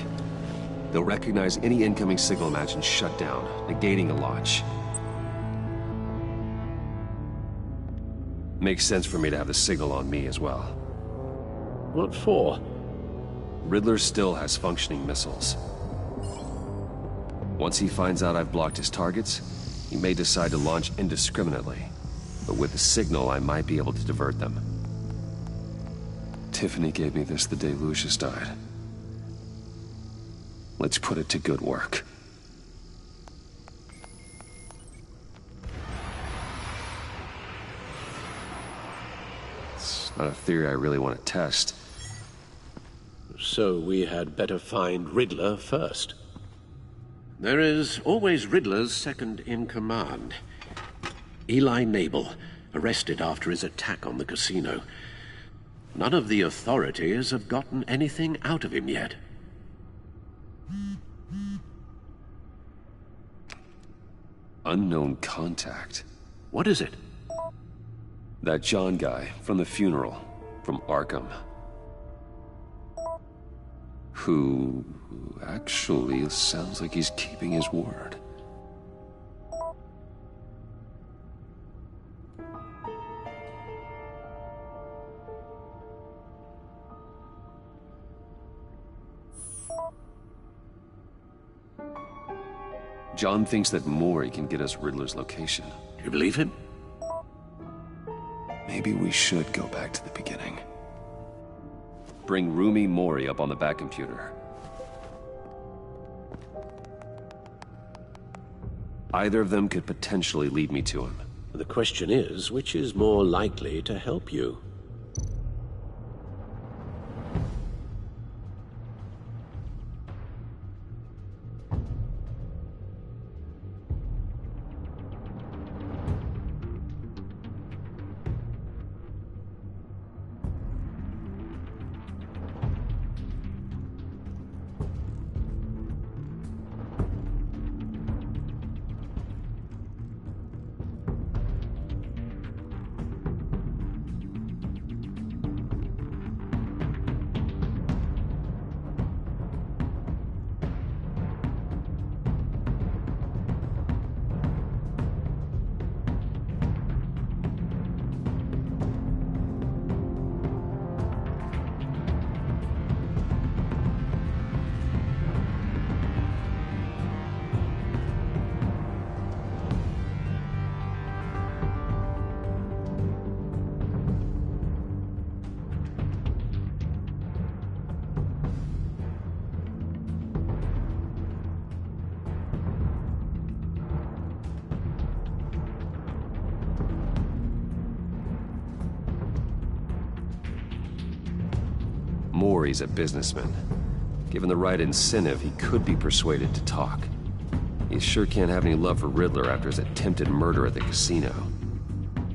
S18: They'll recognize any incoming signal match and shut down, negating a launch. Makes sense for me to have the signal on me as well.
S5: What for?
S18: Riddler still has functioning missiles. Once he finds out I've blocked his targets, he may decide to launch indiscriminately. But with the signal, I might be able to divert them. Tiffany gave me this the day Lucius died. Let's put it to good work. It's not a theory I really want to test.
S5: So we had better find Riddler first. There is always Riddler's second-in-command. Eli Nabel, arrested after his attack on the casino. None of the authorities have gotten anything out of him yet.
S18: Unknown contact.
S5: What is it?
S18: That John guy from the funeral, from Arkham. Who actually sounds like he's keeping his word. John thinks that Mori can get us Riddler's location.
S5: Do you believe him?
S18: Maybe we should go back to the beginning. Bring Rumi Mori up on the back computer. Either of them could potentially lead me to him.
S5: The question is, which is more likely to help you?
S18: Mori's a businessman. Given the right incentive, he could be persuaded to talk. He sure can't have any love for Riddler after his attempted murder at the casino.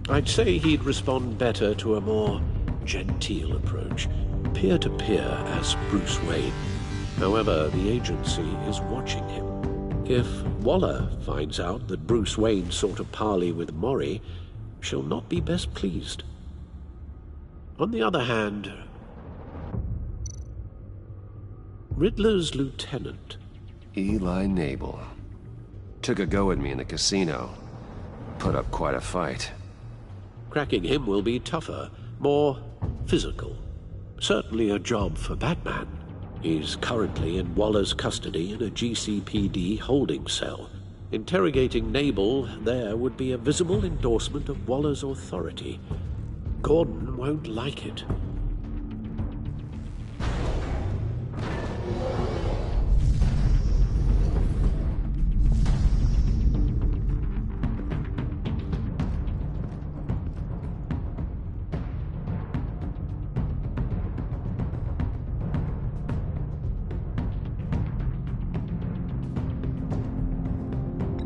S5: I'd say he'd respond better to a more genteel approach, peer-to-peer as Bruce Wayne. However, the agency is watching him. If Waller finds out that Bruce Wayne sought a parley with Mori, she'll not be best pleased. On the other hand, Riddler's lieutenant,
S18: Eli Nabel, took a go at me in the casino. Put up quite a fight.
S5: Cracking him will be tougher, more physical. Certainly a job for Batman. He's currently in Waller's custody in a GCPD holding cell. Interrogating Nabel there would be a visible endorsement of Waller's authority. Gordon won't like it.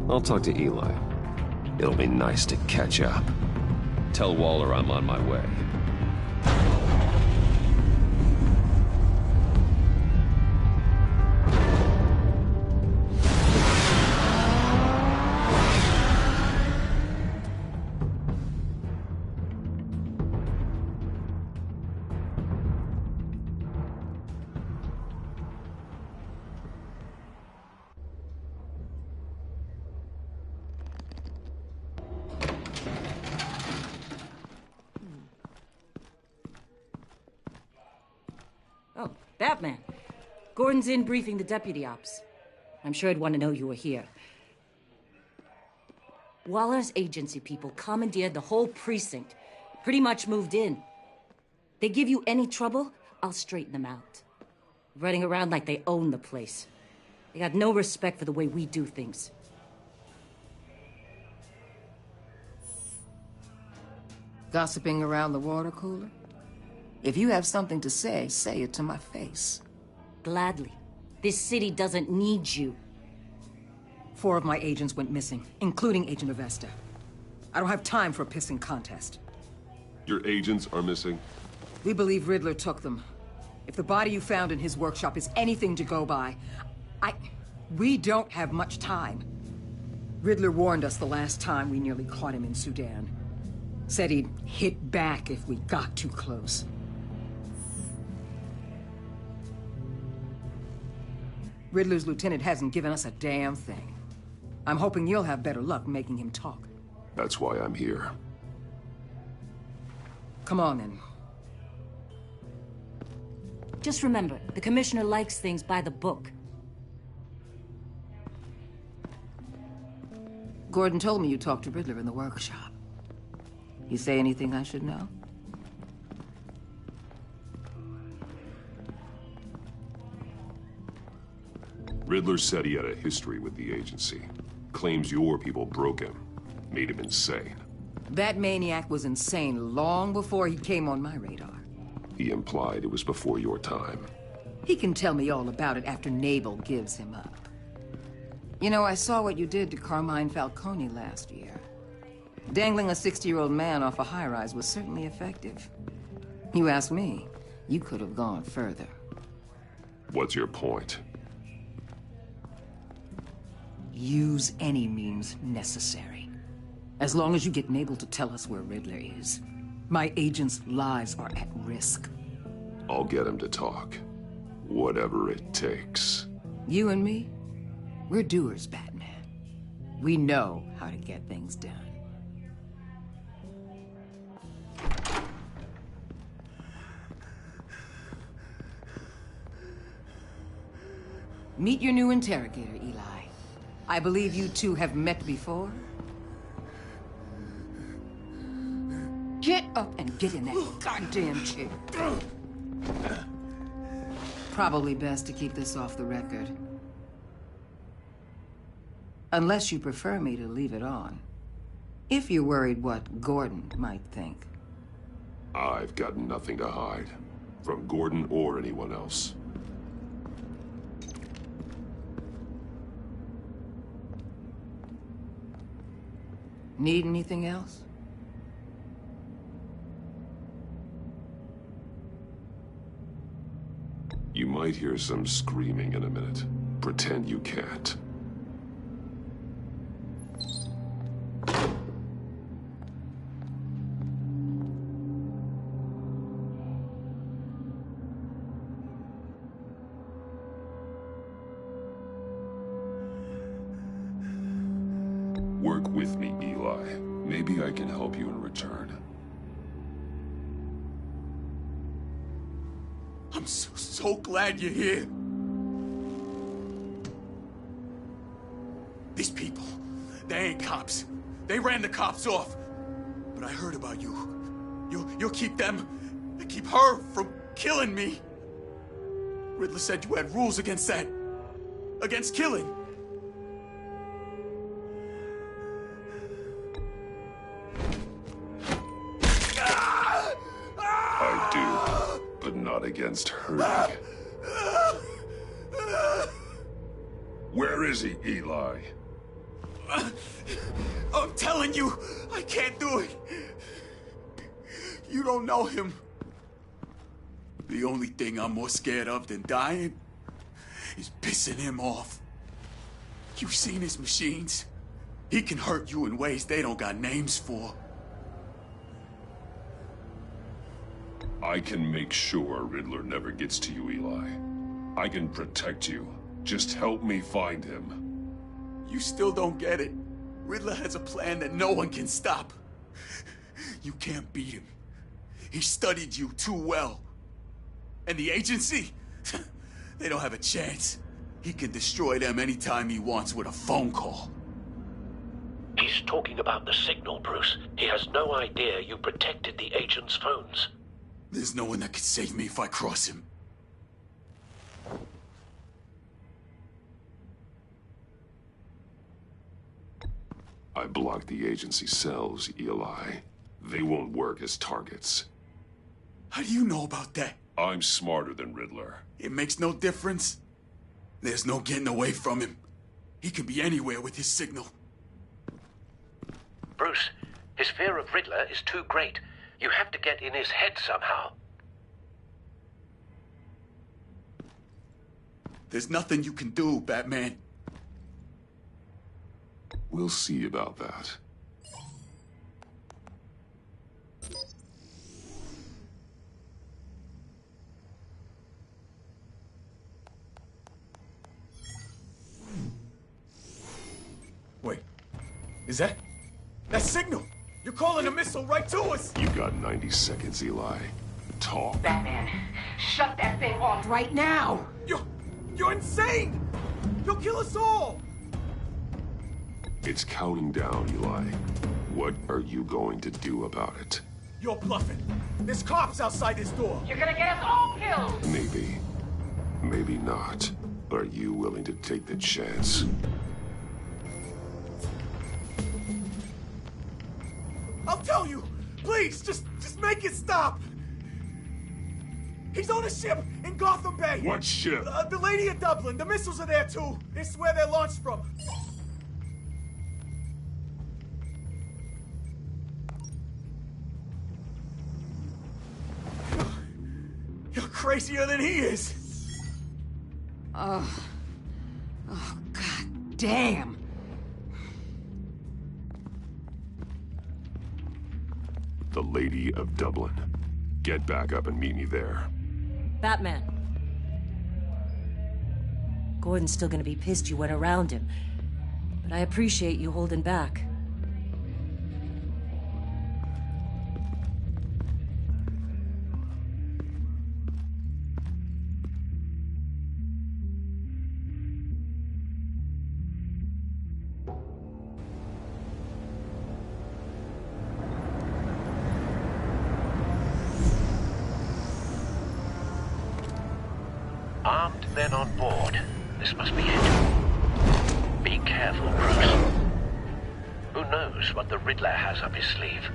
S18: I'll talk to Eli. It'll be nice to catch up. Tell Waller I'm on my way.
S12: Batman. Gordon's in briefing the deputy ops. I'm sure I'd want to know you were here. Waller's agency people commandeered the whole precinct. Pretty much moved in. They give you any trouble, I'll straighten them out. Running around like they own the place. They got no respect for the way we do things.
S22: Gossiping around the water cooler? If you have something to say it to my face.
S12: Gladly. This city doesn't need you.
S23: 4 of my agents went missing, including Agent Avesta. I don't have time for a pissing contest.
S11: Your agents are missing?
S23: We believe Riddler took them. If the body you found in his workshop is anything to go by, we don't have much time. Riddler warned us the last time we nearly caught him in Sudan. Said he'd hit back if we got too close. Riddler's lieutenant hasn't given us a damn thing. I'm hoping you'll have better luck making him talk.
S11: That's why I'm here.
S23: Come on, then.
S12: Just remember, the commissioner likes things by the book.
S22: Gordon told me you talked to Riddler in the workshop. You say anything I should know?
S11: Riddler said he had a history with the agency. Claims your people broke him. Made him insane.
S23: That maniac was insane long before he came on my radar.
S11: He implied it was before your time.
S23: He can tell me all about it after Nabel gives him up.
S22: You know, I saw what you did to Carmine Falcone last year. Dangling a 60-year-old man off a high-rise was certainly effective. You ask me, you could have gone further.
S11: What's your point?
S23: Use any means necessary. As long as you get Nabel to tell us where Riddler is. My agents' lives are at risk.
S11: I'll get him to talk. Whatever it takes.
S22: You and me, we're doers, Batman. We know how to get things done. Meet your new interrogator, Eli. I believe you two have met before. Get up and get in that goddamn chair. Probably best to keep this off the record. Unless you prefer me to leave it on. If you're worried what Gordon might think.
S11: I've got nothing to hide. From Gordon or anyone else.
S22: Need anything else?
S11: You might hear some screaming in a minute. Pretend you can't. Work with me, Eli. Maybe I can help you in return.
S14: I'm so glad you're here. These people, they ain't cops. They ran the cops off. But I heard about you. You'll keep them, keep her from killing me. Riddler said you had rules against that. Against killing.
S11: I do, but not against hurting. Where is he, Eli?
S14: I'm telling you, I can't do it. You don't know him. The only thing I'm more scared of than dying is pissing him off. You've seen his machines. He can hurt you in ways they don't got names for.
S11: I can make sure Riddler never gets to you, Eli. I can protect you. Just help me find him.
S14: You still don't get it. Riddler has a plan that no one can stop. You can't beat him. He studied you too well. And the agency? They don't have a chance. He can destroy them anytime he wants with a phone call.
S5: He's talking about the signal, Bruce. He has no idea you protected the agent's phones.
S14: There's no one that can save me if I cross him.
S11: I blocked the agency cells, Eli. They won't work as targets.
S14: How do you know about that?
S11: I'm smarter than Riddler.
S14: It makes no difference. There's no getting away from him. He could be anywhere with his signal.
S5: Bruce, his fear of Riddler is too great. You have to get in his head somehow.
S14: There's nothing you can do, Batman.
S11: We'll see about that.
S14: Wait, is that signal? You're calling a missile right to us!
S11: You got 90 seconds, Eli. Talk.
S23: Batman, shut that thing off right now!
S14: You're insane! You'll kill us all!
S11: It's counting down, Eli. What are you going to do about it?
S14: You're bluffing. There's cops outside this door.
S23: You're gonna get us all killed!
S11: Maybe. Maybe not. But are you willing to take the chance?
S14: I'll tell you! Please, just make it stop! He's on a ship in Gotham Bay!
S11: What ship?
S14: The Lady of Dublin. The missiles are there, too. It's where they're launched from. You're crazier than he is!
S23: Oh, God damn!
S11: The Lady of Dublin. Get back up and meet me there.
S12: Batman. Gordon's still gonna be pissed you went around him. But I appreciate you holding back.
S5: Armed men on board. This must be it. Be careful, Bruce. Who knows what the Riddler has up his sleeve?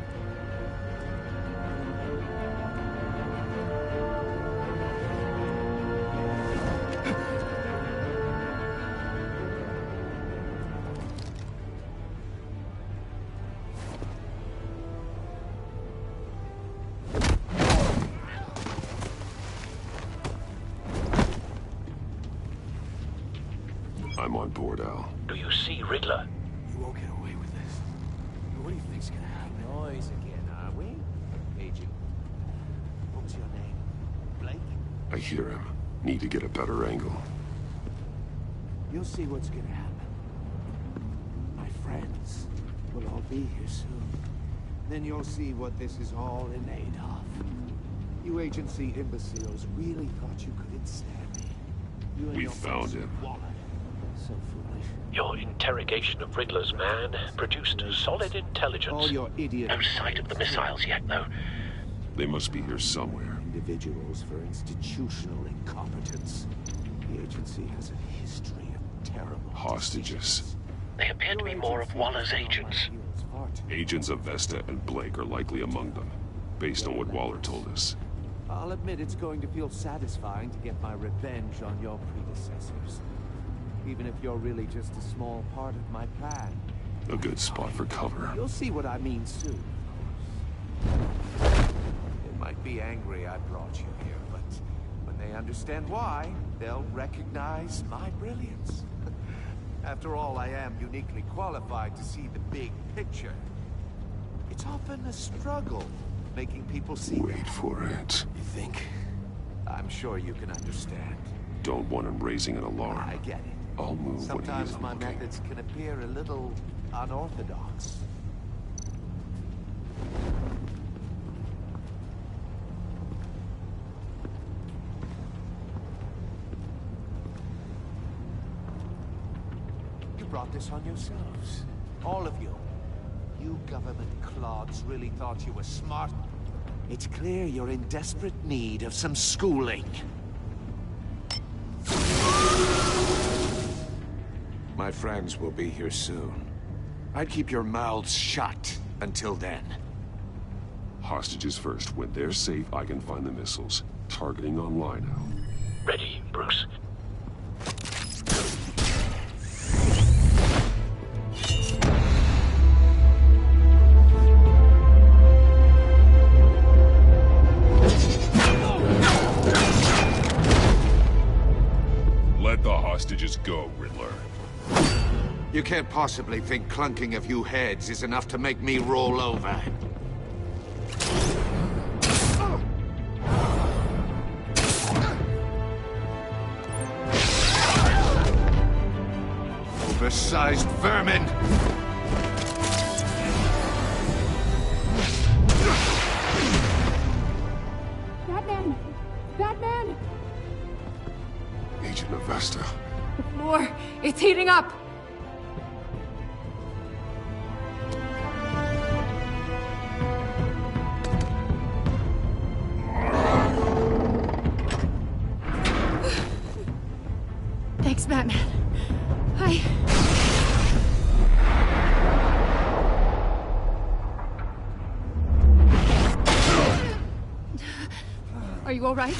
S11: I'm on board, Al.
S5: Do you see Riddler?
S20: You won't get away with this. What do you think's gonna happen?
S9: Noise again, are we? Agent. What was your name? Blake?
S11: I hear him. Need to get a better angle.
S9: You'll see what's gonna happen. My friends will all be here soon. Then you'll see what this is all in aid of. You agency imbeciles really thought you couldn't stand me. You and
S11: We
S9: your
S11: found him.
S9: wallet. So foolish.
S5: Your interrogation of Riddler's man produced solid intelligence.
S9: All your idiot...
S5: No sight of the missiles yet, though.
S11: They must be here somewhere.
S9: Individuals for institutional incompetence. The agency has a history of terrible
S11: Hostages.
S5: They appear to be more of Waller's agents.
S11: Agents of Vesta and Blake are likely among them, based on what Waller told us.
S9: I'll admit it's going to feel satisfying to get my revenge on your predecessors. Even if you're really just a small part of my plan.
S11: A good spot for cover.
S9: You'll see what I mean soon, of course. They might be angry I brought you here, but when they understand why, they'll recognize my brilliance. After all, I am uniquely qualified to see the big picture. It's often a struggle making people see.
S11: Wait for it.
S9: You think? I'm sure you can understand.
S11: Don't want him raising an alarm.
S9: I get it.
S11: I'll move
S9: Sometimes
S11: when
S9: my
S11: he is looking.
S9: methods can appear a little unorthodox.
S15: brought this on yourselves. All of you. You government clods really thought you were smart. It's clear you're in desperate need of some schooling. My friends will be here soon. I'd keep your mouths shut until then.
S11: Hostages first. When they're safe, I can find the missiles. Targeting on Lino.
S5: Ready, Bruce.
S11: Let the hostages go, Riddler.
S15: You can't possibly think clunking a few heads is enough to make me roll over. Oversized vermin!
S13: Batman! Batman!
S11: Agent Avesta.
S13: The floor, it's heating up! Thanks, Batman. Are you all right?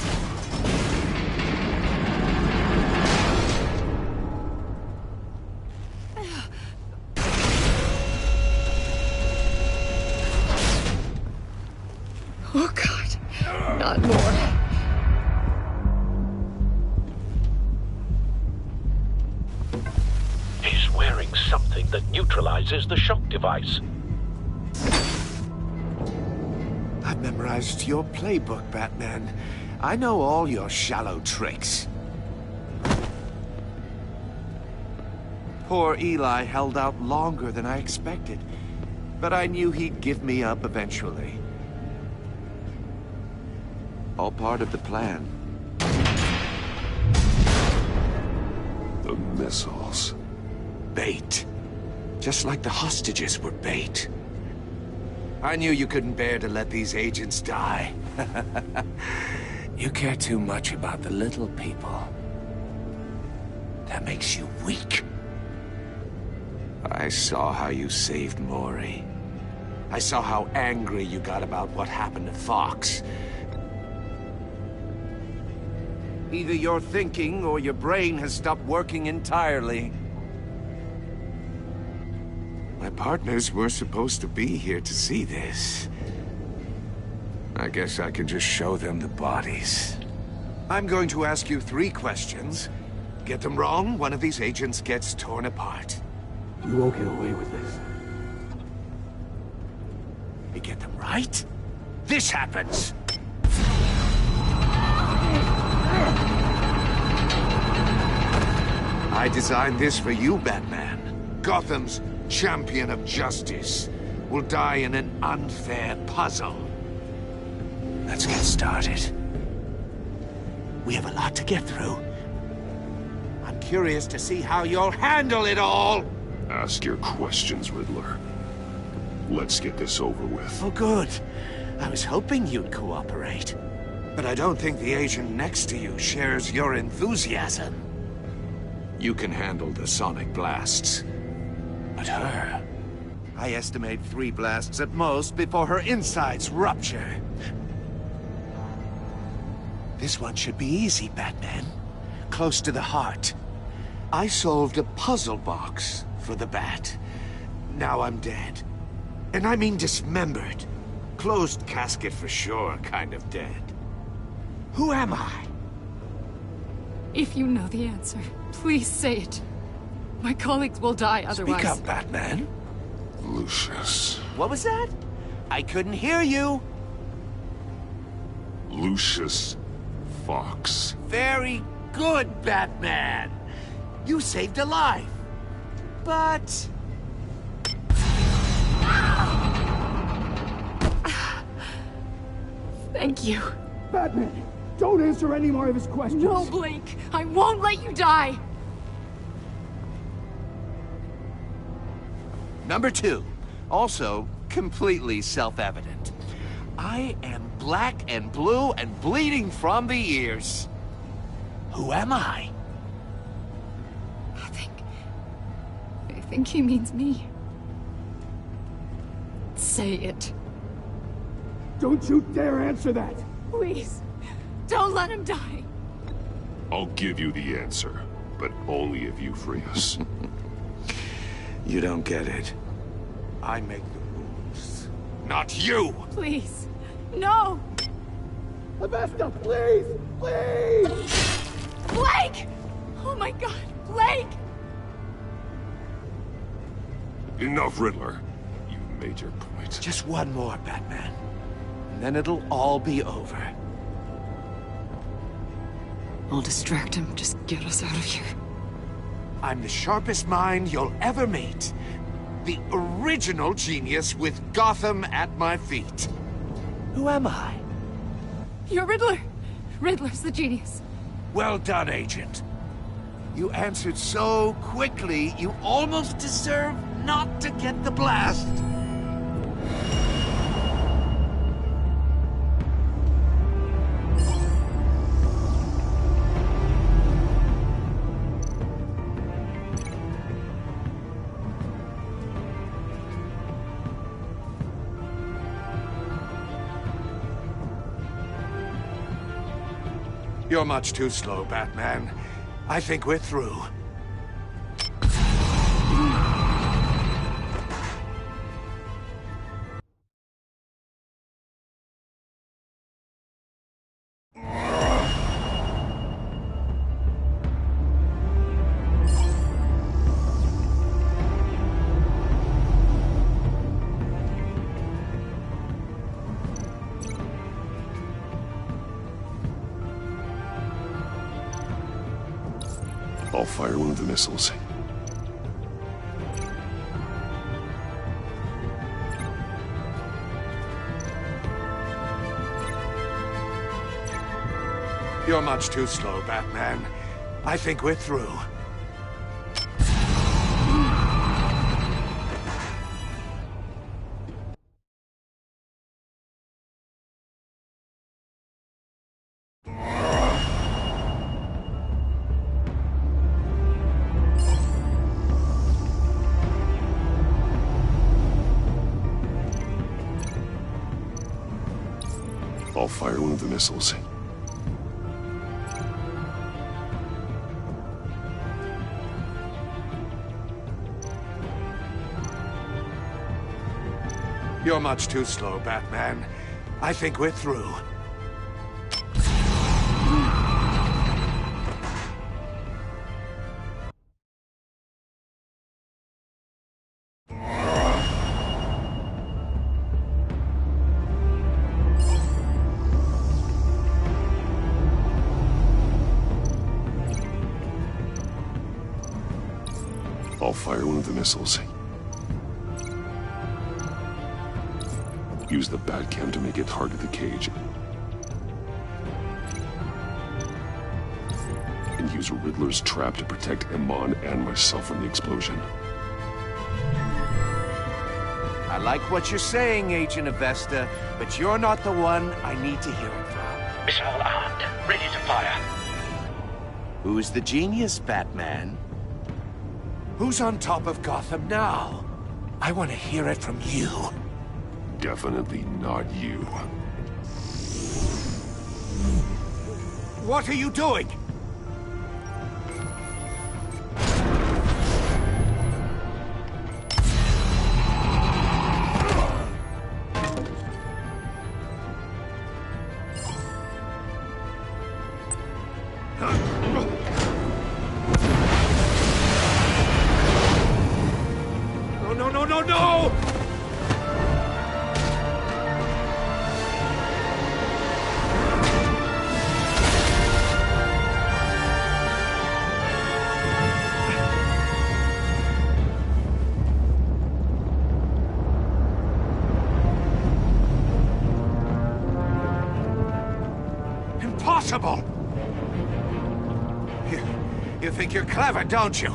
S13: Oh, God. Not more.
S5: He's wearing something that neutralizes the shock device.
S15: I've memorized your playbook, Batman. I know all your shallow tricks. Poor Eli held out longer than I expected, but I knew he'd give me up eventually. All part of the plan.
S11: The missiles.
S15: Bait. Just like the hostages were bait. I knew you couldn't bear to let these agents die. You care too much about the little people. That makes you weak. I saw how you saved Maury. I saw how angry you got about what happened to Fox. Either you're thinking or your brain has stopped working entirely. My partners were supposed to be here to see this. I guess I can just show them the bodies. I'm going to ask you 3 questions. Get them wrong, one of these agents gets torn apart.
S17: You won't get away with this.
S15: You get them right, this happens. I designed this for you, Batman. Gotham's champion of justice will die in an unfair puzzle. Let's get started. We have a lot to get through. I'm curious to see how you'll handle it all.
S11: Ask your questions, Riddler. Let's get this over with.
S15: Oh, good. I was hoping you'd cooperate. But I don't think the agent next to you shares your enthusiasm. You can handle the sonic blasts. But her... I estimate 3 blasts at most before her insides rupture. This one should be easy, Batman. Close to the heart. I solved a puzzle box for the Bat. Now I'm dead. And I mean dismembered. Closed casket for sure, kind of dead. Who am I?
S13: If you know the answer, please say it. My colleagues will die otherwise.
S15: Speak up, Batman.
S11: Lucius.
S15: What was that? I couldn't hear you.
S11: Lucius Fox.
S15: Very good, Batman. You saved a life. But...
S13: Thank you.
S17: Batman, don't answer any more of his questions.
S13: No, Blake. I won't let you die.
S10: Number 2, also completely self-evident. I am black and blue and bleeding from the ears. Who am I?
S13: I think he means me. Say it.
S17: Don't you dare answer that!
S13: Please, don't let him die.
S11: I'll give you the answer, but only if you free us.
S10: You don't get it. I make the rules, not you!
S13: Please, no!
S17: Avesta, please! Please!
S13: Blake! Oh my God, Blake!
S11: Enough, Riddler. You've made your point.
S10: Just one more, Batman. And then it'll all be over.
S13: I'll distract him. Just get us out of here.
S10: I'm the sharpest mind you'll ever meet. The original genius with Gotham at my feet. Who am I?
S13: You're Riddler. Riddler's the genius.
S10: Well done, Agent. You answered so quickly, you almost deserve not to get the blast. You're much too slow, Batman. I think we're through.
S11: I'll fire one of the missiles.
S10: You're much too slow, Batman. I think we're through.
S11: I'll fire one of the missiles.
S10: You're much too slow, Batman. I think we're through.
S11: I'll fire one of the missiles. Use the Batcam to make it hard to the cage. And use Riddler's trap to protect Iman and myself from the explosion.
S10: I like what you're saying, Agent Avesta, but you're not the one I need to hear it from.
S15: Missile armed, ready to fire.
S10: Who's the genius, Batman? Who's on top of Gotham now? I want to hear it from you.
S11: Definitely not you.
S10: What are you doing? No! Impossible! You think you're clever, don't you?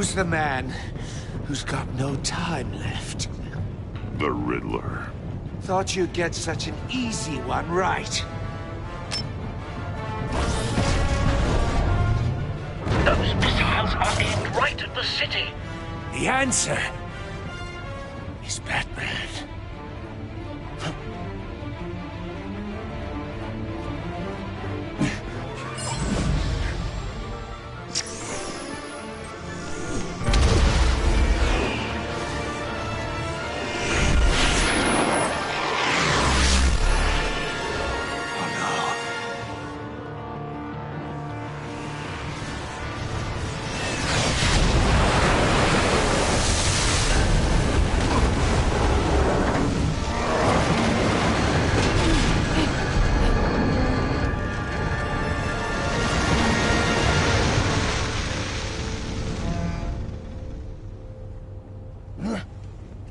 S6: Who's the man who's got no time left?
S11: The Riddler.
S6: Thought you'd get such an easy one right.
S10: Those missiles are aimed right at the city.
S6: The answer is Batman.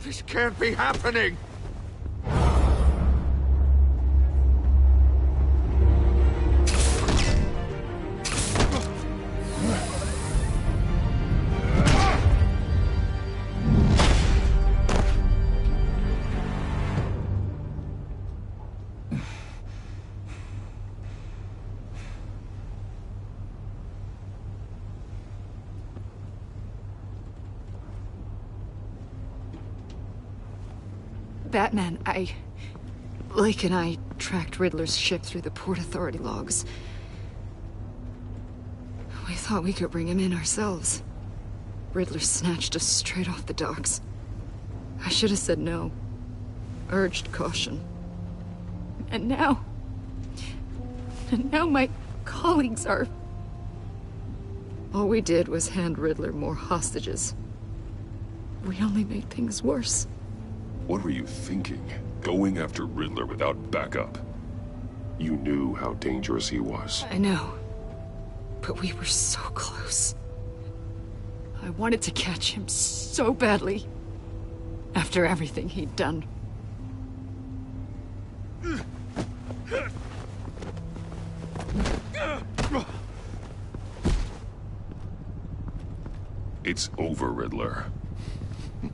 S6: This can't be happening!
S13: Batman, Lake and I tracked Riddler's ship through the Port Authority logs. We thought we could bring him in ourselves. Riddler snatched us straight off the docks. I should have said no. Urged caution. And now my colleagues are... All we did was hand Riddler more hostages. We only made things worse.
S11: What were you thinking? Going after Riddler without backup? You knew how dangerous he was.
S13: I know. But we were so close. I wanted to catch him so badly. After everything he'd done.
S11: It's over, Riddler.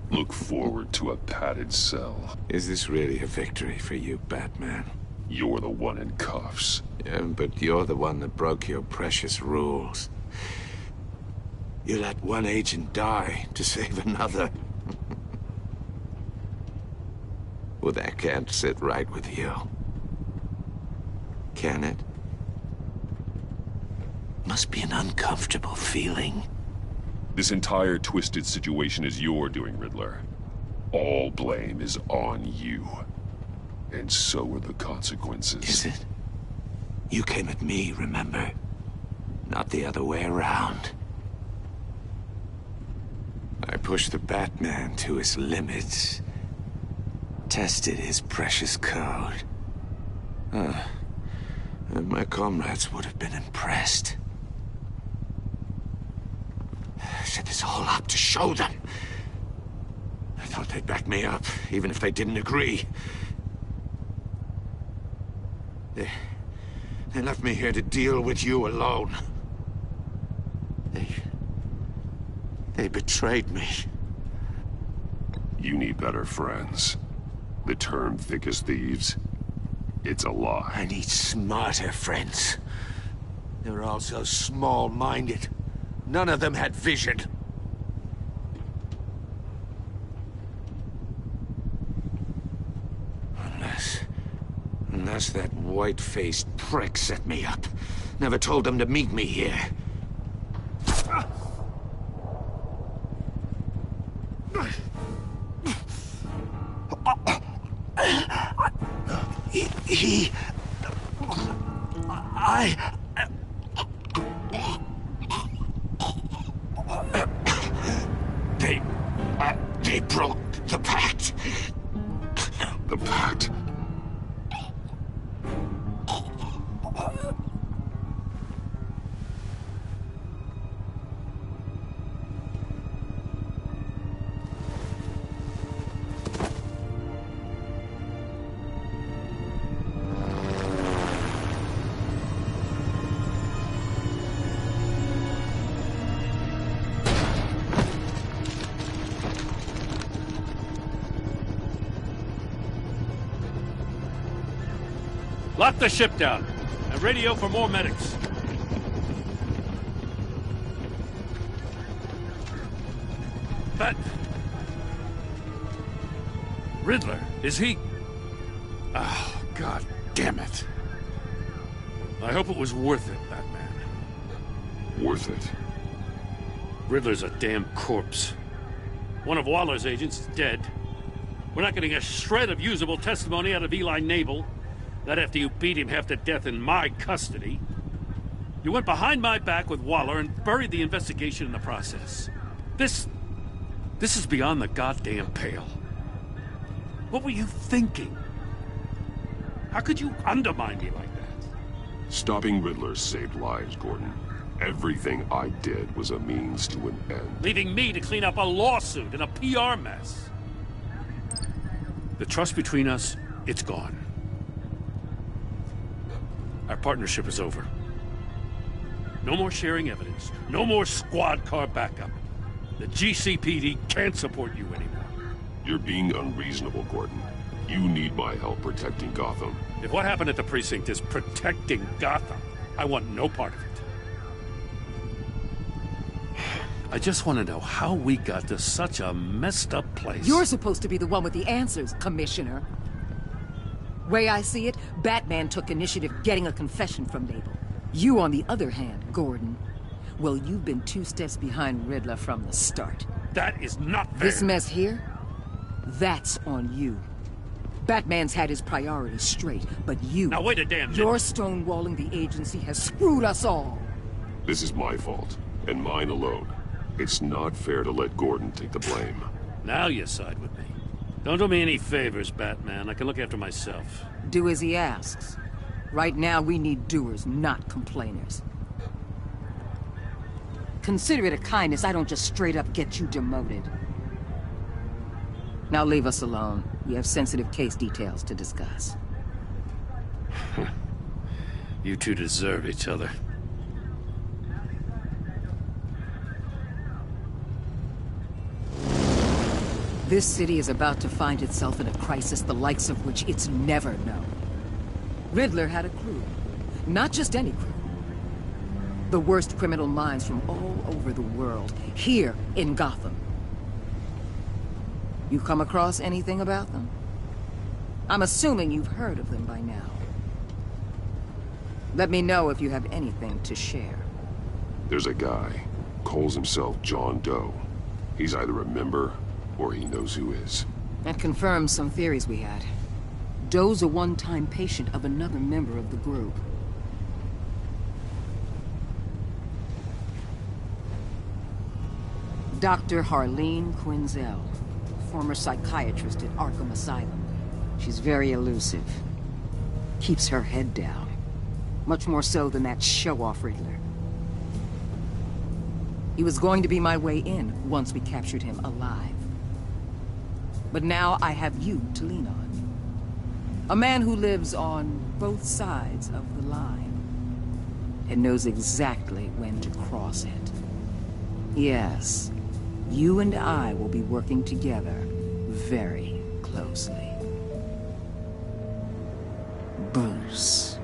S11: Look forward to a padded cell.
S6: Is this really a victory for you, Batman?
S11: You're the one in cuffs.
S6: Yeah, but you're the one that broke your precious rules. You let one agent die to save another. Well, that can't sit right with you. Can it? Must be an uncomfortable feeling.
S11: This entire twisted situation is your doing, Riddler. All blame is on you. And so are the consequences.
S6: Is it? You came at me, remember? Not the other way around. I pushed the Batman to his limits. Tested his precious code. And my comrades would have been impressed. Set this all up to show them. I thought they'd back me up, even if they didn't agree. They left me here to deal with you alone. They betrayed me.
S11: You need better friends. The term thick as thieves, it's a lie.
S6: I need smarter friends. They were all so small-minded. None of them had vision. Unless that white-faced prick set me up. Never told them to meet me here. They broke the pact.
S11: The pact?
S8: Lock the ship down. And radio for more medics. But... Riddler, is he... Oh, God damn it. I hope it was worth it, Batman.
S11: Worth it?
S8: Riddler's a damn corpse. One of Waller's agents is dead. We're not getting a shred of usable testimony out of Eli Nabel. Not after you beat him half to death in my custody. You went behind my back with Waller and buried the investigation in the process. This is beyond the goddamn pale. What were you thinking? How could you undermine me like that?
S11: Stopping Riddler saved lives, Gordon. Everything I did was a means to an end.
S8: Leaving me to clean up a lawsuit and a PR mess. The trust between us, it's gone. Our partnership is over. No more sharing evidence. No more squad car backup. The GCPD can't support you anymore.
S11: You're being unreasonable, Gordon. You need my help protecting Gotham.
S8: If what happened at the precinct is protecting Gotham, I want no part of it. I just want to know how we got to such a messed up place.
S23: You're supposed to be the one with the answers, Commissioner. Way I see it, Batman took initiative getting a confession from Nabel. You, on the other hand, Gordon, well, you've been 2 steps behind Riddler from the start.
S8: That is not fair.
S23: This mess here, that's on you. Batman's had his priorities straight, but you...
S8: Now wait a damn minute.
S23: Your stonewalling the agency has screwed us all.
S11: This is my fault, and mine alone. It's not fair to let Gordon take the blame.
S8: Now you side with me. Don't do me any favors, Batman. I can look after myself.
S23: Do as he asks. Right now, we need doers, not complainers. Consider it a kindness I don't just straight up get you demoted. Now leave us alone. We have sensitive case details to discuss.
S8: You two deserve each other.
S23: This city is about to find itself in a crisis the likes of which it's never known. Riddler had a crew. Not just any crew. The worst criminal minds from all over the world, here in Gotham. You come across anything about them? I'm assuming you've heard of them by now. Let me know if you have anything to share.
S11: There's a guy, calls himself John Doe. He's either a member, or he knows who is.
S23: That confirms some theories we had. Doe's a one-time patient of another member of the group. Dr. Harleen Quinzel, former psychiatrist at Arkham Asylum. She's very elusive. Keeps her head down. Much more so than that show-off Riddler. He was going to be my way in once we captured him alive. But now I have you to lean on. A man who lives on both sides of the line. And knows exactly when to cross it. Yes, you and I will be working together very closely. Bruce.